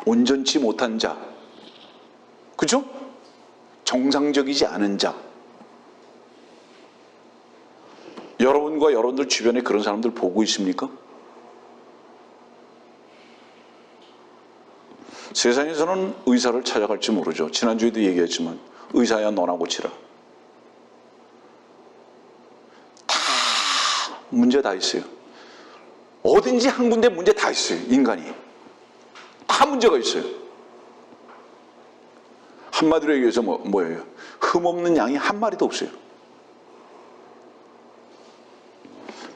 온전치 못한 자, 그죠? 정상적이지 않은 자. 여러분과 여러분들 주변에 그런 사람들 보고 있습니까? 세상에서는 의사를 찾아갈지 모르죠. 지난주에도 얘기했지만 의사야 너나 고치라. 문제 다 있어요. 어딘지 한 군데 문제 다 있어요. 인간이 다 문제가 있어요. 한마디로 얘기해서 뭐예요? 흠없는 양이 한 마리도 없어요.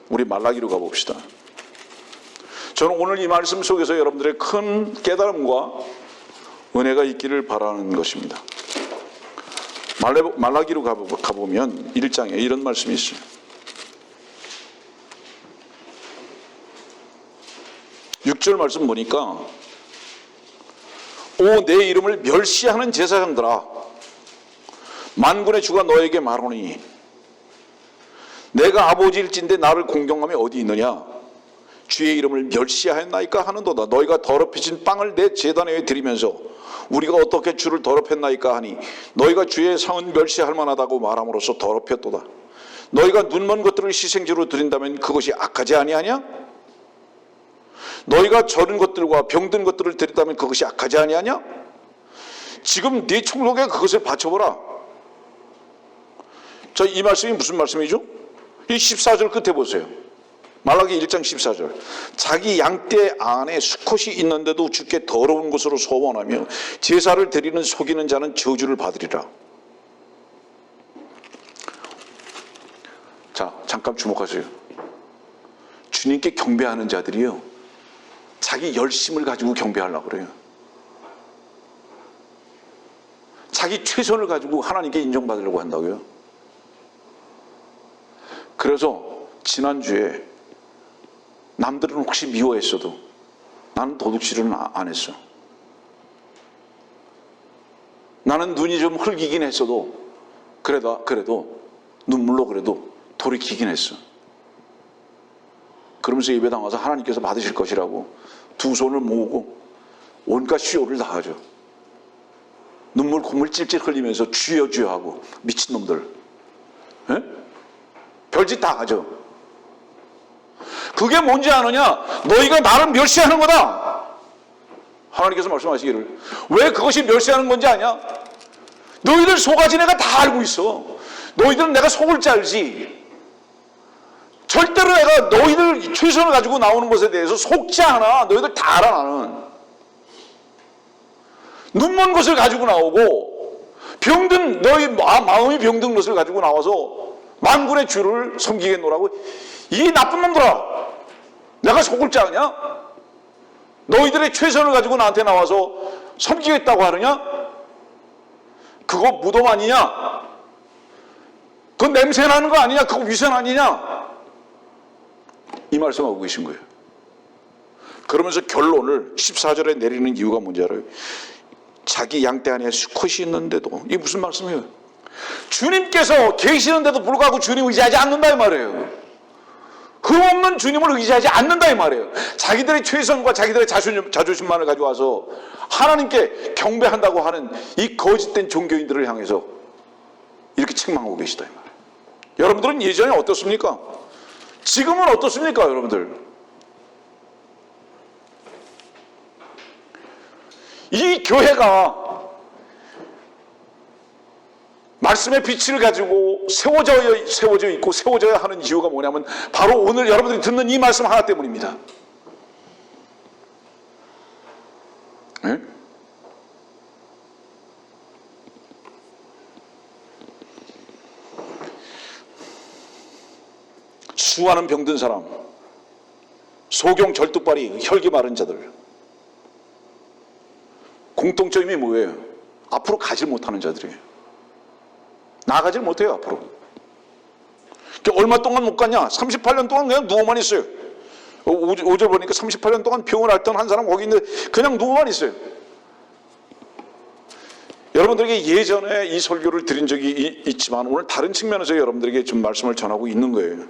우리 말라기로 가봅시다. 저는 오늘 이 말씀 속에서 여러분들의 큰 깨달음과 은혜가 있기를 바라는 것입니다. 말라기로 가보면 1장에 이런 말씀이 있어요. 6절 말씀 보니까, 오 내 이름을 멸시하는 제사장들아, 만군의 주가 너에게 말하노니 내가 아버지일진데 나를 공경함이 어디 있느냐? 주의 이름을 멸시하였나이까 하는도다. 너희가 더럽혀진 빵을 내 제단에 드리면서 우리가 어떻게 주를 더럽혔나이까 하니 너희가 주의 상은 멸시할 만하다고 말함으로써 더럽혔도다. 너희가 눈먼 것들을 희생제로 드린다면 그것이 악하지 아니하냐? 너희가 저른 것들과 병든 것들을 드렸다면 그것이 악하지 아니하냐? 지금 네 총독에 그것을 바쳐보라. 자, 이 말씀이 무슨 말씀이죠? 이 14절 끝에 보세요. 말라기 1장 14절. 자기 양떼 안에 수컷이 있는데도 주께 더러운 것으로 소원하며 제사를 드리는 속이는 자는 저주를 받으리라. 자, 잠깐 주목하세요. 주님께 경배하는 자들이요, 자기 열심을 가지고 경배하려고 그래요. 자기 최선을 가지고 하나님께 인정받으려고 한다고요. 그래서 지난주에 남들은 혹시 미워했어도 나는 도둑질은 안 했어. 나는 눈이 좀 흘기긴 했어도 그래도 눈물로 그래도 돌이키긴 했어. 그러면서 예배당 와서 하나님께서 받으실 것이라고 두 손을 모으고 온갖 수요를 다 하죠. 눈물 콧물 찔찔 흘리면서 주여 주여 하고 미친놈들. 에? 별짓 다 하죠. 그게 뭔지 아느냐? 너희가 나를 멸시하는 거다. 하나님께서 말씀하시기를. 왜 그것이 멸시하는 건지 아냐? 너희들 속아지 내가 다 알고 있어. 너희들은 내가 속을 줄 알지. 절대로 내가 너희들 최선을 가지고 나오는 것에 대해서 속지 않아. 너희들 다 알아. 나는 눈먼 것을 가지고 나오고 병든 너희 마음이 병든 것을 가지고 나와서 만군의 주를 섬기겠노라고. 이 나쁜 놈들아, 내가 속을 줄 아냐? 너희들의 최선을 가지고 나한테 나와서 섬기겠다고 하느냐? 그거 무덤 아니냐? 그거 냄새 나는 거 아니냐? 그거 위선 아니냐? 이 말씀하고 계신 거예요. 그러면서 결론을 14절에 내리는 이유가 뭔지 알아요? 자기 양떼 안에 수컷이 있는데도. 이게 무슨 말씀이에요? 주님께서 계시는데도 불구하고 주님 의지하지 않는다 이 말이에요. 흠없는 주님을 의지하지 않는다 이 말이에요. 자기들의 최선과 자기들의 자존심만을 가져와서 하나님께 경배한다고 하는 이 거짓된 종교인들을 향해서 이렇게 책망하고 계시다 이 말이에요. 여러분들은 예전에 어떻습니까? 지금은 어떻습니까 여러분들? 이 교회가 말씀의 빛을 가지고 세워져 있고 세워져야 하는 이유가 뭐냐면 바로 오늘 여러분들이 듣는 이 말씀 하나 때문입니다. 네? 수많은 병든 사람, 소경 절뚝발이 혈기 마른 자들, 공통점이 뭐예요? 앞으로 가질 못하는 자들이에요. 나가질 못해요 앞으로. 얼마 동안 못 갔냐? 38년 동안 그냥 누워만 있어요. 5절 보니까 38년 동안 병을 앓던 한 사람 거기 있는데 그냥 누워만 있어요. 여러분들에게 예전에 이 설교를 드린 적이 있지만 오늘 다른 측면에서 여러분들에게 좀 말씀을 전하고 있는 거예요.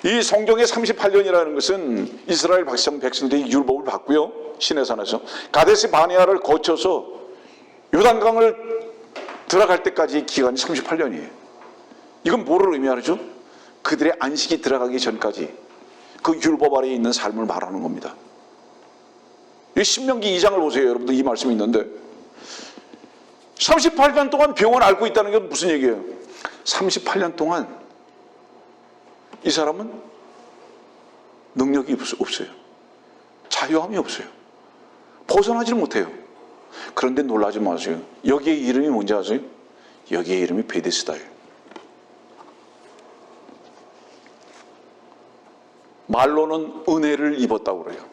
이 성경의 38년이라는 것은 이스라엘 백성들이 율법을 받고요, 시내산에서 가데스 바네아를 거쳐서 요단강을 들어갈 때까지 기간이 38년이에요. 이건 뭐를 의미하죠? 그들의 안식이 들어가기 전까지 그 율법 아래에 있는 삶을 말하는 겁니다. 이 신명기 2장을 보세요. 여러분들 이 말씀이 있는데 38년 동안 병을 앓고 있다는 게 무슨 얘기예요? 38년 동안 이 사람은 능력이 없어요. 자유함이 없어요. 벗어나질 못해요. 그런데 놀라지 마세요. 여기에 이름이 뭔지 아세요? 여기에 이름이 베데스다예요. 말로는 은혜를 입었다고 그래요.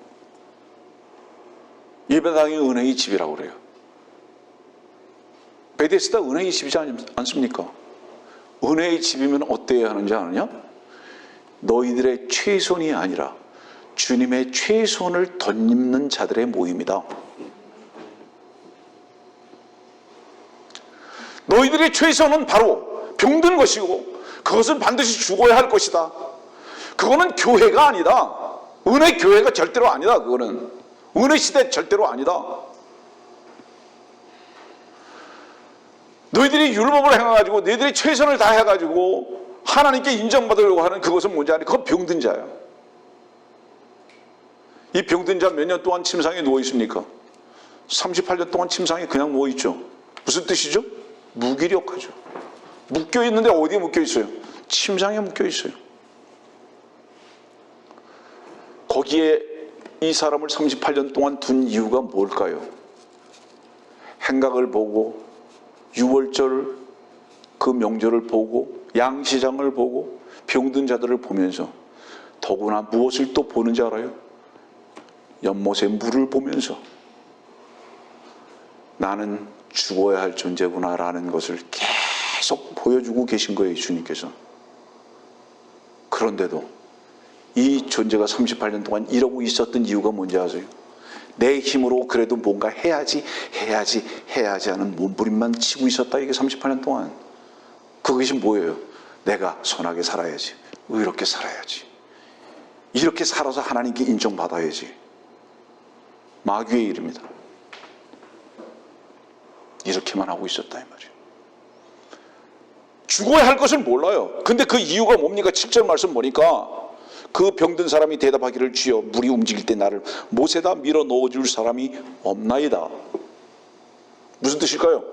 예배당이 은혜의 집이라고 그래요. 베데스다 은혜의 집이지 않습니까? 은혜의 집이면 어때야 하는지 아느냐? 너희들의 최선이 아니라 주님의 최선을 덧입는 자들의 모임이다. 너희들의 최선은 바로 병든 것이고 그것은 반드시 죽어야 할 것이다. 그거는 교회가 아니다. 은혜 교회가 절대로 아니다. 그거는 은혜 시대 절대로 아니다. 너희들이 율법을 행해가지고 너희들이 최선을 다해가지고 하나님께 인정받으려고 하는 그것은 뭔지 아니? 그건 병든 자야. 이 병든 자 몇 년 동안 침상에 누워 있습니까? 38년 동안 침상에 그냥 누워 있죠. 무슨 뜻이죠? 무기력하죠. 묶여 있는데 어디에 묶여 있어요? 침상에 묶여 있어요. 거기에 이 사람을 38년 동안 둔 이유가 뭘까요? 행각을 보고 유월절 그 명절을 보고 양시장을 보고 병든 자들을 보면서 더구나 무엇을 또 보는지 알아요? 연못의 물을 보면서 나는 죽어야 할 존재구나 라는 것을 계속 보여주고 계신 거예요, 주님께서. 그런데도 이 존재가 38년 동안 이러고 있었던 이유가 뭔지 아세요? 내 힘으로 그래도 뭔가 해야지 하는 몸부림만 치고 있었다. 이게 38년 동안. 그것이 뭐예요? 내가 선하게 살아야지, 의롭게 살아야지, 이렇게 살아서 하나님께 인정받아야지. 마귀의 일입니다. 이렇게만 하고 있었다 이 말이에요. 죽어야 할 것을 몰라요. 근데 그 이유가 뭡니까? 7절 말씀 보니까 그 병든 사람이 대답하기를, 주여, 물이 움직일 때 나를 못에다 밀어 넣어줄 사람이 없나이다. 무슨 뜻일까요?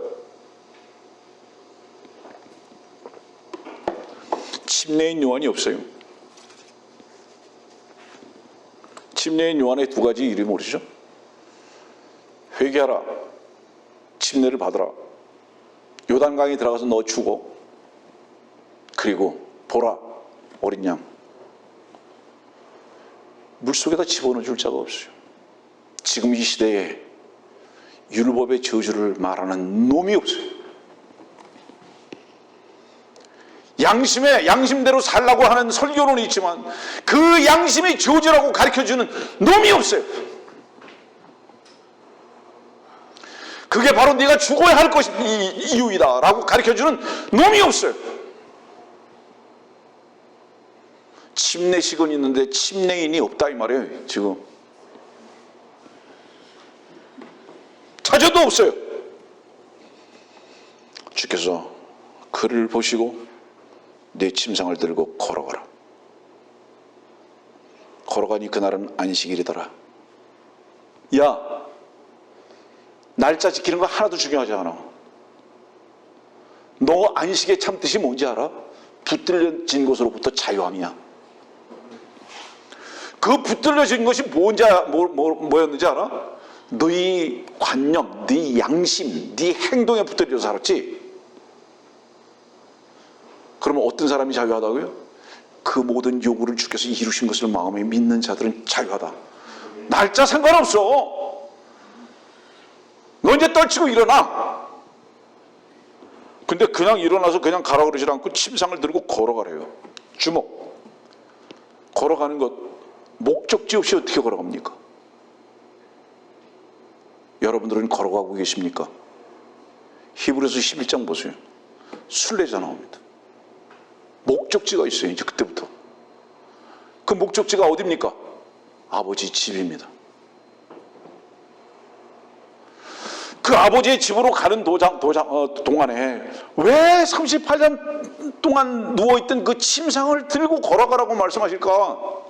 침례인 요한이 없어요. 침례인 요한의 두 가지 이름이 모르시죠? 회개하라, 침례를 받으라, 요단강에 들어가서 너 죽어, 그리고 보라, 어린 양. 물속에다 집어넣어 줄 자가 없어요. 지금 이 시대에 율법의 저주를 말하는 놈이 없어요. 양심대로 살라고 하는 설교론이 있지만 그 양심이 저주라고 가르쳐주는 놈이 없어요. 그게 바로 네가 죽어야 할 것이 이유이다 라고 가르쳐주는 놈이 없어요. 침례식은 있는데 침례인이 없다 이 말이에요. 지금 찾아도 없어요. 주께서 그를 보시고 내 침상을 들고 걸어가라. 걸어가니 그날은 안식일이더라. 야, 날짜 지키는 거 하나도 중요하지 않아. 너 안식의 참 뜻이 뭔지 알아? 붙들려진 것으로부터 자유함이야. 그 붙들려진 것이 뭐였는지 알아? 너희 관념, 네 양심, 네 행동에 붙들려 살았지. 그러면 어떤 사람이 자유하다고요? 그 모든 요구를 주께서 이루신 것을 마음에 믿는 자들은 자유하다. 날짜 상관없어. 너 이제 떨치고 일어나. 근데 그냥 일어나서 그냥 가라 그러지 않고 침상을 들고 걸어가래요. 주먹. 걸어가는 것 목적지 없이 어떻게 걸어갑니까? 여러분들은 걸어가고 계십니까? 히브리서 11장 보세요. 순례자 나옵니다. 목적지가 있어요. 이제 그때부터. 그 목적지가 어디입니까? 아버지 집입니다. 그 아버지의 집으로 가는 동안에 왜 38년 동안 누워있던 그 침상을 들고 걸어가라고 말씀하실까?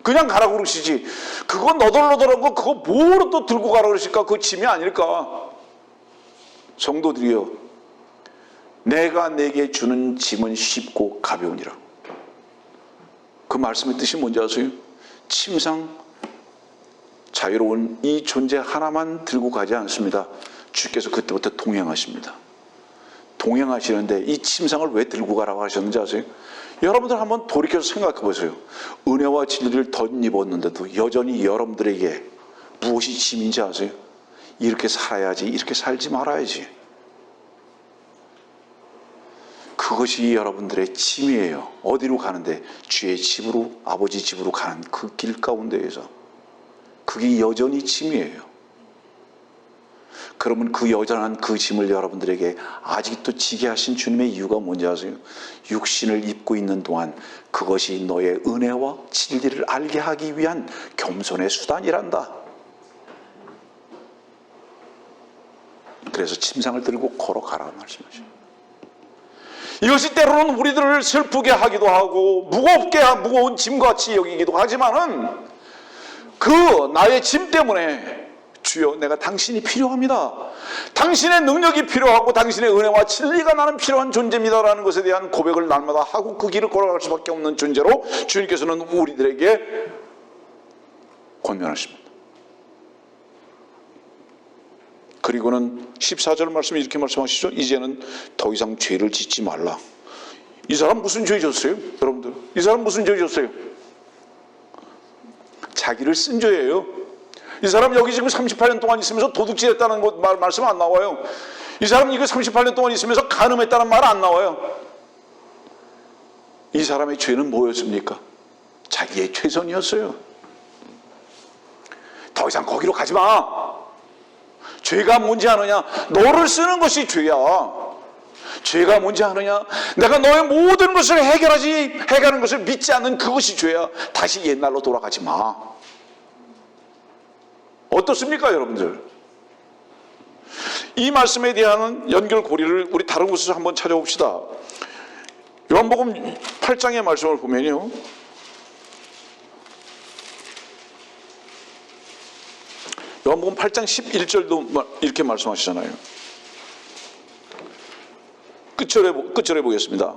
그냥 가라고 그러시지. 그거 너덜너덜한 거 그거 뭐로 또 들고 가라고 그러실까? 그거 짐이 아닐까? 성도들이여, 내가 내게 주는 짐은 쉽고 가벼우니라. 그 말씀의 뜻이 뭔지 아세요? 침상, 자유로운 이 존재 하나만 들고 가지 않습니다. 주께서 그때부터 동행하십니다. 동행하시는데 이 침상을 왜 들고 가라고 하셨는지 아세요? 여러분들 한번 돌이켜서 생각해 보세요. 은혜와 진리를 덧입었는데도 여전히 여러분들에게 무엇이 짐인지 아세요? 이렇게 살아야지, 이렇게 살지 말아야지. 그것이 여러분들의 짐이에요. 어디로 가는데? 주의 집으로, 아버지 집으로 가는 그 길 가운데에서. 그게 여전히 짐이에요. 그러면 그 여전한 그 짐을 여러분들에게 아직도 지게 하신 주님의 이유가 뭔지 아세요? 육신을 입고 있는 동안 그것이 너의 은혜와 진리를 알게 하기 위한 겸손의 수단이란다. 그래서 침상을 들고 걸어가라는 말씀이죠. 이것이 때로는 우리들을 슬프게 하기도 하고 무거운 짐같이 여기기도 하지만은 그 나의 짐 때문에 주여, 내가 당신이 필요합니다. 당신의 능력이 필요하고 당신의 은혜와 진리가 나는 필요한 존재입니다라는 것에 대한 고백을 날마다 하고 그 길을 걸어갈 수밖에 없는 존재로 주님께서는 우리들에게 권면하십니다. 그리고는 14절 말씀에 이렇게 말씀하시죠. 이제는 더 이상 죄를 짓지 말라. 이 사람 무슨 죄 졌어요? 여러분들, 이 사람 무슨 죄 졌어요? 자기를 쓴 죄예요. 이 사람 여기 지금 38년 동안 있으면서 도둑질했다는 말씀 안 나와요. 이 사람 이거 38년 동안 있으면서 간음했다는 말 안 나와요. 이 사람의 죄는 뭐였습니까? 자기의 최선이었어요. 더 이상 거기로 가지 마. 죄가 뭔지 아느냐? 너를 쓰는 것이 죄야. 죄가 뭔지 아느냐? 내가 너의 모든 것을 해결하는 것을 믿지 않는 그것이 죄야. 다시 옛날로 돌아가지 마. 어떻습니까, 여러분들? 이 말씀에 대한 연결고리를 우리 다른 곳에서 한번 찾아봅시다. 요한복음 8장의 말씀을 보면요, 요한복음 8장 11절도 이렇게 말씀하시잖아요. 끝절에 보겠습니다.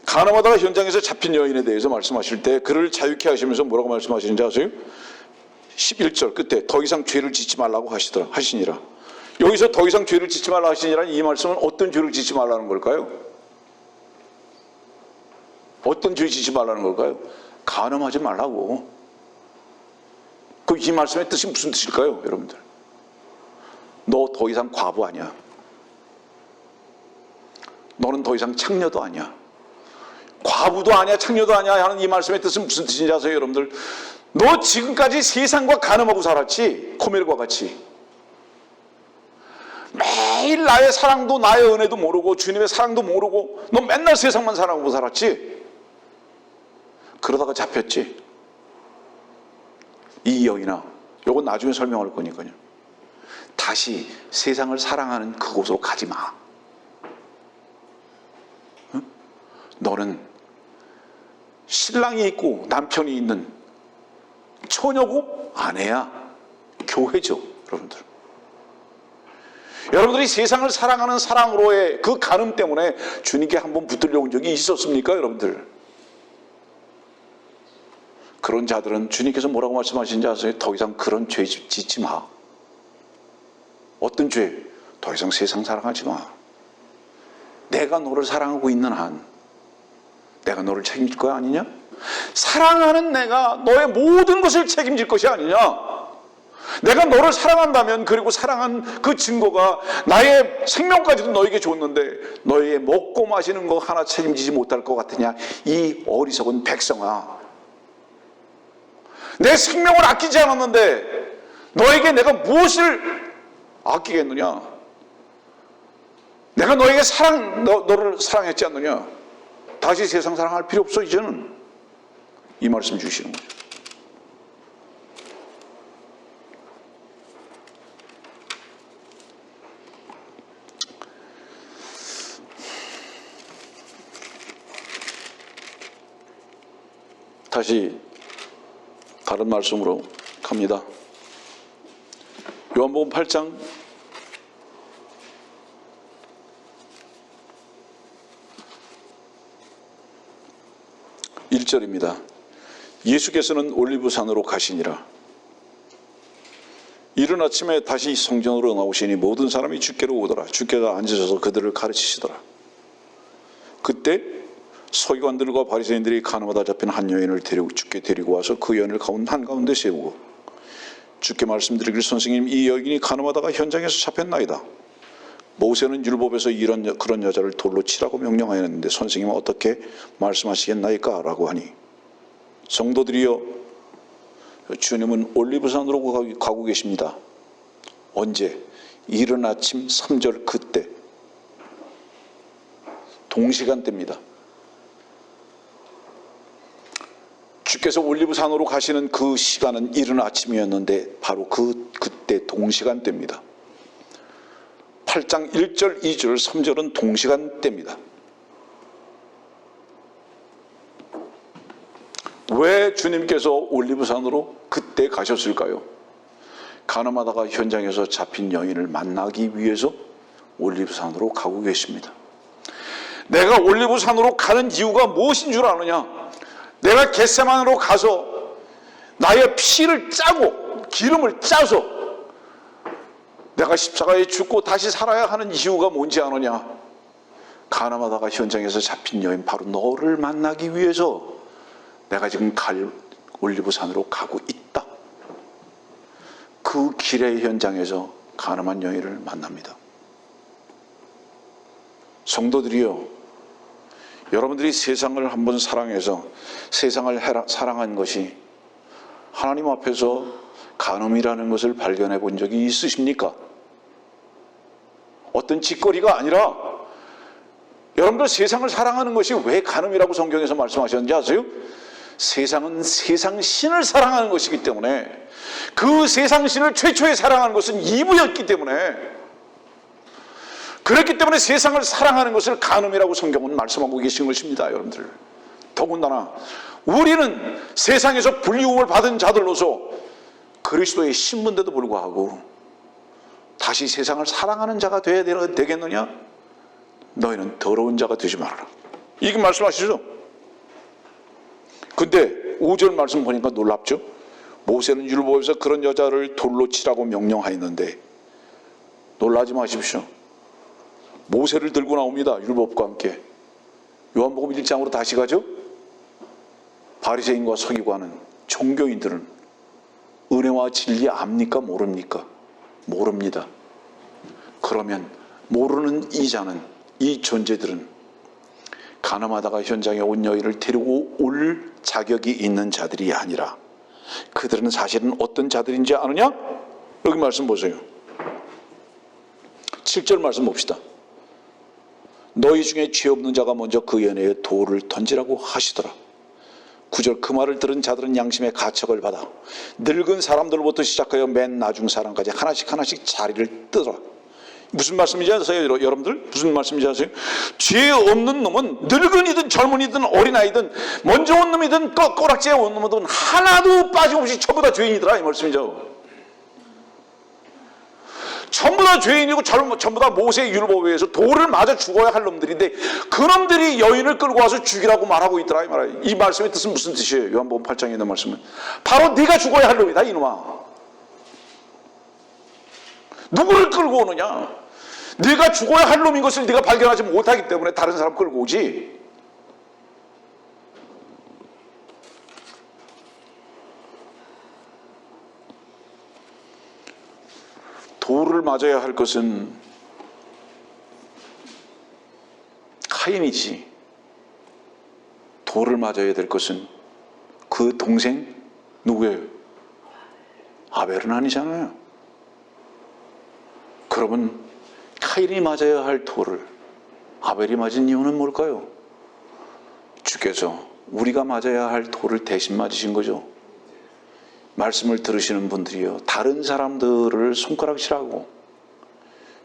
가늠하다가 현장에서 잡힌 여인에 대해서 말씀하실 때 그를 자유케 하시면서 뭐라고 말씀하시는지 아세요? 11절 끝에 더 이상 죄를 짓지 말라고 하시니라. 여기서 더 이상 죄를 짓지 말라 하시니라는 이 말씀은 어떤 죄를 짓지 말라는 걸까요? 어떤 죄 짓지 말라는 걸까요? 간음하지 말라고. 이 말씀의 뜻이 무슨 뜻일까요, 여러분들? 너 더 이상 과부 아니야. 너는 더 이상 창녀도 아니야. 과부도 아니야, 창녀도 아니야 하는 이 말씀의 뜻은 무슨 뜻인지 아세요, 여러분들? 너 지금까지 세상과 간음하고 살았지, 코멜과 같이. 매일 나의 사랑도 나의 은혜도 모르고 주님의 사랑도 모르고 너 맨날 세상만 사랑하고 살았지. 그러다가 잡혔지. 이 여인아, 요건 나중에 설명할 거니까요. 다시 세상을 사랑하는 그곳으로 가지 마. 응? 너는 신랑이 있고 남편이 있는 처녀고 아내야. 교회죠, 여러분들. 여러분들이 세상을 사랑하는 사랑으로의 그 간음 때문에 주님께 한번 붙들려 온 적이 있었습니까, 여러분들? 그런 자들은 주님께서 뭐라고 말씀하시는지 아세요? 더 이상 그런 죄 짓지 마. 어떤 죄? 더 이상 세상 사랑하지 마. 내가 너를 사랑하고 있는 한 내가 너를 책임질 거 아니냐? 사랑하는 내가 너의 모든 것을 책임질 것이 아니냐? 내가 너를 사랑한다면, 그리고 사랑한 그 증거가 나의 생명까지도 너에게 줬는데 너의 먹고 마시는 거 하나 책임지지 못할 것 같으냐? 이 어리석은 백성아, 내 생명을 아끼지 않았는데 너에게 내가 무엇을 아끼겠느냐? 내가 너에게 너를 사랑했지 않느냐? 다시 세상 사랑할 필요 없어. 이제는 이 말씀 주시는 거죠. 다시 다른 말씀으로 갑니다. 요한복음 8장 1절입니다. 예수께서는 올리브산으로 가시니라. 이른 아침에 다시 성전으로 나오시니 모든 사람이 주께로 오더라. 주께가 앉으셔서 그들을 가르치시더라. 그때 서기관들과 바리새인들이 간음하다 잡힌 한 여인을 주께 데리고 와서 그 여인을 한가운데 세우고 주께 말씀드리길, 선생님, 이 여인이 간음하다가 현장에서 잡혔나이다. 모세는 율법에서 그런 여자를 돌로 치라고 명령하였는데 선생님은 어떻게 말씀하시겠나이까? 라고 하니, 성도들이여, 주님은 올리브산으로 가고 계십니다. 언제? 이른 아침 3절 그때, 동시간대입니다. 주께서 올리브산으로 가시는 그 시간은 이른 아침이었는데 바로 그때 동시간대입니다. 8장 1절, 2절, 3절은 동시간대입니다. 왜 주님께서 올리브산으로 그때 가셨을까요? 간음하다가 현장에서 잡힌 여인을 만나기 위해서 올리브산으로 가고 계십니다. 내가 올리브산으로 가는 이유가 무엇인 줄 아느냐? 내가 겟세마네로 가서 나의 피를 짜고 기름을 짜서 내가 십자가에 죽고 다시 살아야 하는 이유가 뭔지 아느냐? 간음하다가 현장에서 잡힌 여인, 바로 너를 만나기 위해서 내가 지금 갈 올리브산으로 가고 있다. 그 길의 현장에서 간음한 여인을 만납니다. 성도들이여, 여러분들이 세상을 한번 사랑해서 세상을 사랑한 것이 하나님 앞에서 간음이라는 것을 발견해 본 적이 있으십니까? 어떤 짓거리가 아니라 여러분들 세상을 사랑하는 것이 왜 간음이라고 성경에서 말씀하셨는지 아세요? 세상은 세상 신을 사랑하는 것이기 때문에, 그 세상 신을 최초에 사랑하는 것은 이브였기 때문에, 그렇기 때문에 세상을 사랑하는 것을 간음이라고 성경은 말씀하고 계신 것입니다. 여러분들, 더군다나 우리는 세상에서 불리움을 받은 자들로서 그리스도의 신분인데도 불구하고 다시 세상을 사랑하는 자가 되어야 되겠느냐? 너희는 더러운 자가 되지 말아라, 이렇게 말씀하시죠. 근데 5절 말씀 보니까 놀랍죠. 모세는 율법에서 그런 여자를 돌로 치라고 명령하였는데, 놀라지 마십시오. 모세를 들고 나옵니다. 율법과 함께. 요한복음 1장으로 다시 가죠. 바리새인과 서기관은, 종교인들은 은혜와 진리 압니까? 모릅니까? 모릅니다. 그러면 모르는 이 자는, 이 존재들은 가늠하다가 현장에 온 여인을 데리고 올 자격이 있는 자들이 아니라, 그들은 사실은 어떤 자들인지 아느냐? 여기 말씀 보세요. 7절 말씀 봅시다. 너희 중에 죄 없는 자가 먼저 그 여인에게 돌을 던지라고 하시더라. 9절, 그 말을 들은 자들은 양심의 가책을 받아 늙은 사람들부터 시작하여 맨 나중 사람까지 하나씩 자리를 뜨더라. 무슨 말씀인지 아세요? 여러분들 무슨 말씀인지 아세요? 죄 없는 놈은 늙은이든 젊은이든 어린아이든 먼저 온 놈이든 꼬락지에 온 놈이든 하나도 빠짐없이 전부 다 죄인이더라, 이 말씀이죠. 전부 다 죄인이고 전부 다 모세의 율법에 의해서 돌을 맞아 죽어야 할 놈들인데, 그놈들이 여인을 끌고 와서 죽이라고 말하고 있더라, 이 말이에요. 이 말씀의 뜻은 무슨 뜻이에요? 요한복음 8장에 있는 말씀은 바로 네가 죽어야 할 놈이다, 이놈아. 누구를 끌고 오느냐? 네가 죽어야 할 놈인 것을 네가 발견하지 못하기 때문에 다른 사람 끌고 오지. 돌을 맞아야 할 것은 카인이지, 돌을 맞아야 될 것은 그 동생 누구예요? 아벨은 아니잖아요. 그러면 카인이 맞아야 할 돌을 아벨이 맞은 이유는 뭘까요? 주께서 우리가 맞아야 할 돌을 대신 맞으신 거죠. 말씀을 들으시는 분들이요, 다른 사람들을 손가락질하고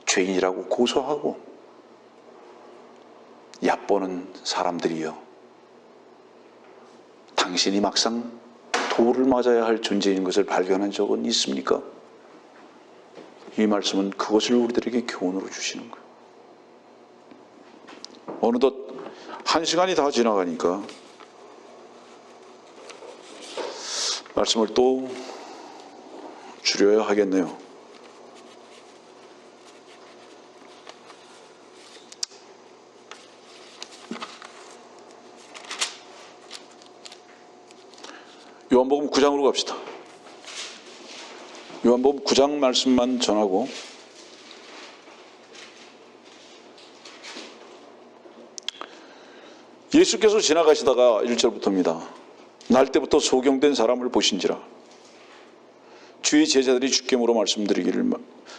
죄인이라고 고소하고 얕보는 사람들이요, 당신이 막상 돌을 맞아야 할 존재인 것을 발견한 적은 있습니까? 이 말씀은 그것을 우리들에게 교훈으로 주시는 거예요. 어느덧 1시간이 다 지나가니까 말씀을 또 줄여야 하겠네요. 요한복음 9장으로 갑시다. 요한복음 9장 말씀만 전하고, 예수께서 지나가시다가 1절부터입니다. 날 때부터 소경된 사람을 보신지라. 주의 제자들이 주께 물어 말씀드리기를,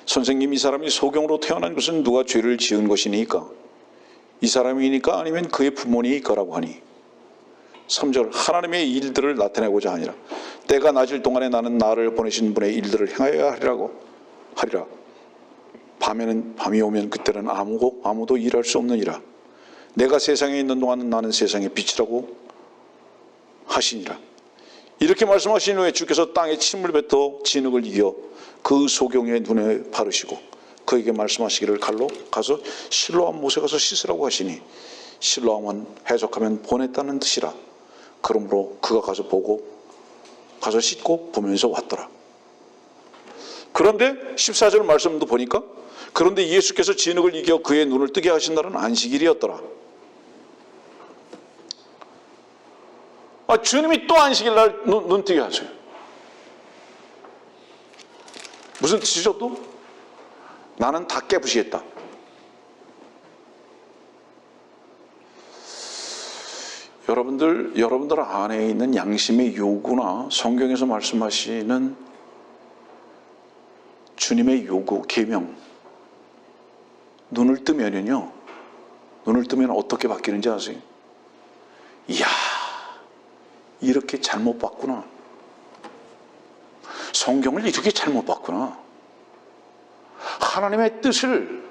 선생님, 이 사람이 소경으로 태어난 것은 누가 죄를 지은 것이니까? 이 사람이니까 아니면 그의 부모니까라고 하니, 3절, 하나님의 일들을 나타내고자 하니라. 때가 낮을 동안에 나는 나를 보내신 분의 일들을 행하여야 하리라. 밤이 오면 그때는 아무도 일할 수 없느니라. 내가 세상에 있는 동안은 나는 세상의 빛이라고 하시니라. 이렇게 말씀하신 후에 주께서 땅에 침을 뱉어 진흙을 이겨 그 소경의 눈에 바르시고 그에게 말씀하시기를, 갈로 가서 실로암 못에 가서 씻으라고 하시니, 실로암은 해석하면 보냈다는 뜻이라. 그러므로 그가 가서 씻고 보면서 왔더라. 그런데 14절 말씀도 보니까, 그런데 예수께서 진흙을 이겨 그의 눈을 뜨게 하신 날은 안식일이었더라. 주님이 또 안식일 날 눈 뜨게 하세요. 무슨 뜻이죠 또? 나는 다 깨부시겠다. 여러분들 안에 있는 양심의 요구나 성경에서 말씀하시는 주님의 요구, 계명, 눈을 뜨면요, 눈을 뜨면 어떻게 바뀌는지 아세요? 이야, 이렇게 잘못 봤구나. 성경을 이렇게 잘못 봤구나. 하나님의 뜻을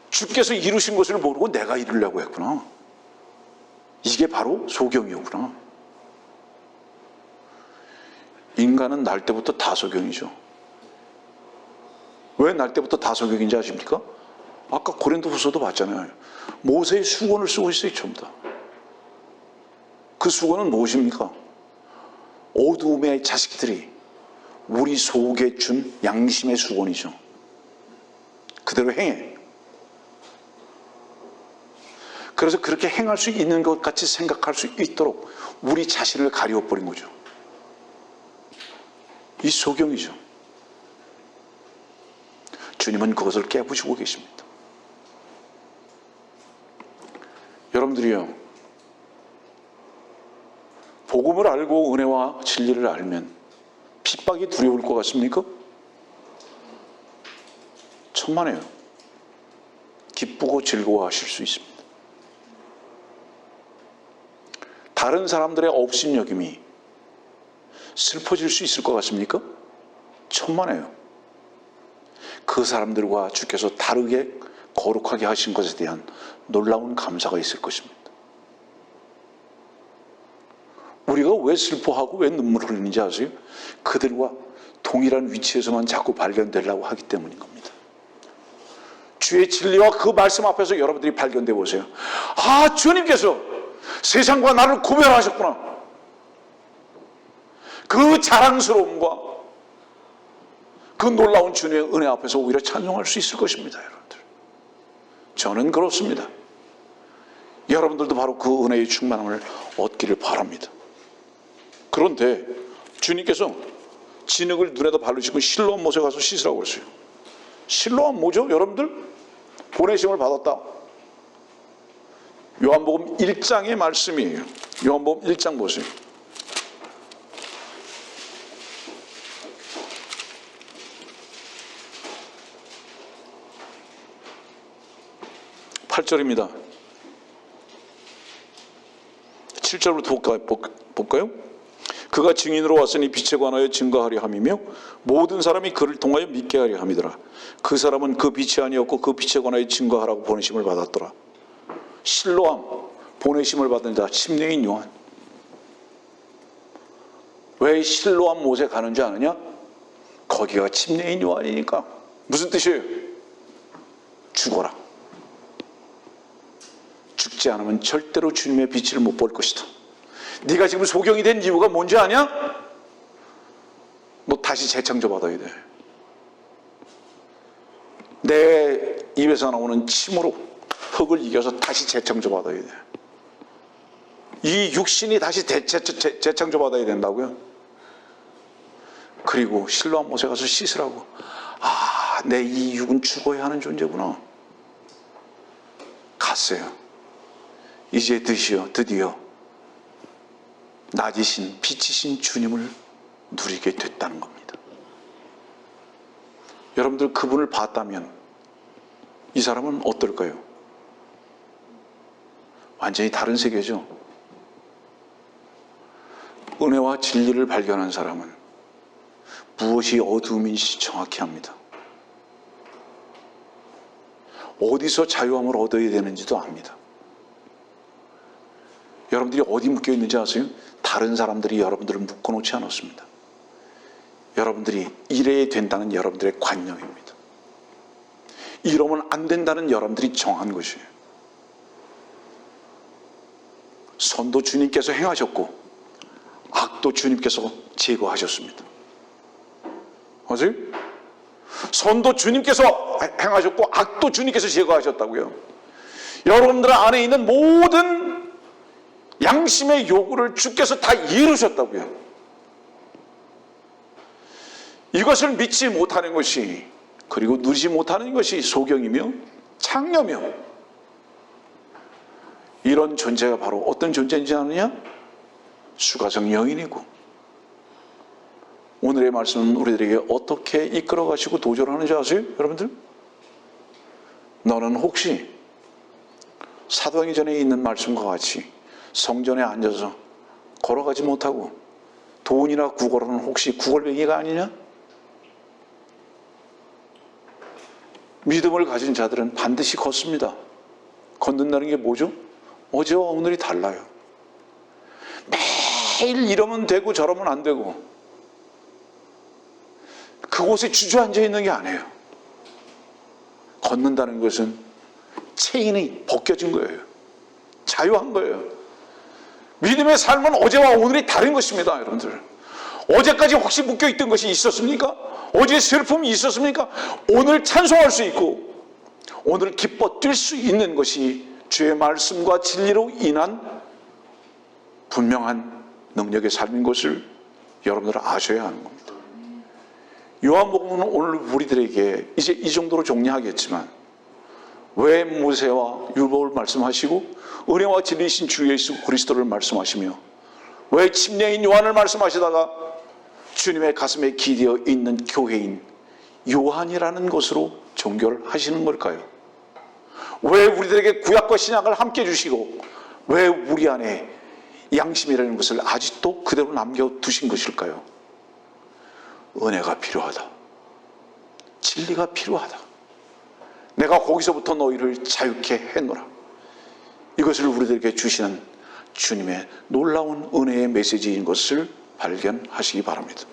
주께서 이루신 것을 모르고 내가 이루려고 했구나. 이게 바로 소경이었구나. 인간은 날 때부터 다 소경이죠. 왜 날 때부터 다 소경인지 아십니까? 아까 고린도후서도 봤잖아요. 모세의 수건을 쓰고 있어요, 전부 다. 그 수건은 무엇입니까? 어두움의 자식들이 우리 속에 준 양심의 수건이죠. 그대로 행해. 그래서 그렇게 행할 수 있는 것 같이 생각할 수 있도록 우리 자신을 가려버린 거죠. 이 소경이죠. 주님은 그것을 깨부시고 계십니다. 여러분들이요, 복음을 알고 은혜와 진리를 알면 핍박이 두려울 것 같습니까? 천만에요. 기쁘고 즐거워하실 수 있습니다. 다른 사람들의 업신여김이 슬퍼질 수 있을 것 같습니까? 천만에요. 그 사람들과 주께서 다르게 거룩하게 하신 것에 대한 놀라운 감사가 있을 것입니다. 우리가 왜 슬퍼하고 왜 눈물을 흘리는지 아세요? 그들과 동일한 위치에서만 자꾸 발견되려고 하기 때문인 겁니다. 주의 진리와 그 말씀 앞에서 여러분들이 발견돼 보세요. 아, 주님께서 세상과 나를 구별하셨구나. 그 자랑스러움과 그 놀라운 주님의 은혜 앞에서 오히려 찬송할 수 있을 것입니다, 여러분들. 저는 그렇습니다. 여러분들도 바로 그 은혜의 충만함을 얻기를 바랍니다. 그런데 주님께서 진흙을 눈에다 바르시고 실로암 못에 가서 씻으라고 그랬어요. 실로암 뭐죠? 여러분들? 보내심을 받았다. 요한복음 1장의 말씀이에요. 요한복음 1장 보세요. (8절입니다) 7절부터 볼까요? 그가 증인으로 왔으니 빛에 관하여 증거하려 함이며 모든 사람이 그를 통하여 믿게 하려 함이더라. 그 사람은 그 빛이 아니었고 그 빛에 관하여 증거하라고 보내심을 받았더라. 실로암, 보내심을 받은 자, 침례인 요한. 왜 실로암 못에 가는지 아느냐? 거기가 침례인 요한이니까. 무슨 뜻이에요? 죽어라. 죽지 않으면 절대로 주님의 빛을 못 볼 것이다. 네가 지금 소경이 된 이유가 뭔지 아냐? 너 다시 재창조 받아야 돼. 내 입에서 나오는 침으로 흙을 이겨서 다시 재창조 받아야 돼. 이 육신이 다시 재창조 받아야 된다고요. 그리고 실로암 못에 가서 씻으라고. 아, 내 이 육은 죽어야 하는 존재구나. 갔어요. 이제 드디어 낮이신 빛이신 주님을 누리게 됐다는 겁니다. 여러분들 그분을 봤다면 이 사람은 어떨까요? 완전히 다른 세계죠. 은혜와 진리를 발견한 사람은 무엇이 어두움인지 정확히 합니다. 어디서 자유함을 얻어야 되는지도 압니다. 여러분들이 어디 묶여 있는지 아세요? 다른 사람들이 여러분들을 묶어놓지 않았습니다. 여러분들이 이래야 된다는 여러분들의 관념입니다. 이러면 안 된다는 여러분들이 정한 것이에요. 선도 주님께서 행하셨고 악도 주님께서 제거하셨습니다. 맞아요? 선도 주님께서 행하셨고 악도 주님께서 제거하셨다고요. 여러분들 안에 있는 모든 양심의 요구를 주께서 다 이루셨다고요. 이것을 믿지 못하는 것이, 그리고 누리지 못하는 것이 소경이며 창녀며, 이런 존재가 바로 어떤 존재인지 아느냐? 수가성 여인이고, 오늘의 말씀은 우리들에게 어떻게 이끌어 가시고 도전하는지 아세요? 여러분들? 너는 혹시 사도행전에 있는 말씀과 같이 성전에 앉아서 걸어가지 못하고 돈이나 구걸하는 혹시 구걸뱅이가 아니냐? 믿음을 가진 자들은 반드시 걷습니다. 걷는다는 게 뭐죠? 어제와 오늘이 달라요. 매일 이러면 되고 저러면 안 되고 그곳에 주저앉아 있는 게 아니에요. 걷는다는 것은 체인이 벗겨진 거예요. 자유한 거예요. 믿음의 삶은 어제와 오늘이 다른 것입니다, 여러분들. 어제까지 혹시 묶여있던 것이 있었습니까? 어제 슬픔이 있었습니까? 오늘 찬송할 수 있고 오늘 기뻐 뛸 수 있는 것이 주의 말씀과 진리로 인한 분명한 능력의 삶인 것을 여러분들은 아셔야 하는 겁니다. 요한복음은 오늘 우리들에게 이제 이 정도로 정리하겠지만 왜 모세와 율법을 말씀하시고 은혜와 진리이신 주 예수 그리스도를 말씀하시며 왜 침례인 요한을 말씀하시다가 주님의 가슴에 기대어 있는 교회인 요한이라는 것으로 종결하시는 걸까요? 왜 우리들에게 구약과 신약을 함께 주시고 왜 우리 안에 양심이라는 것을 아직도 그대로 남겨두신 것일까요? 은혜가 필요하다. 진리가 필요하다. 내가 거기서부터 너희를 자유케 해노라. 이것을 우리들에게 주시는 주님의 놀라운 은혜의 메시지인 것을 발견하시기 바랍니다.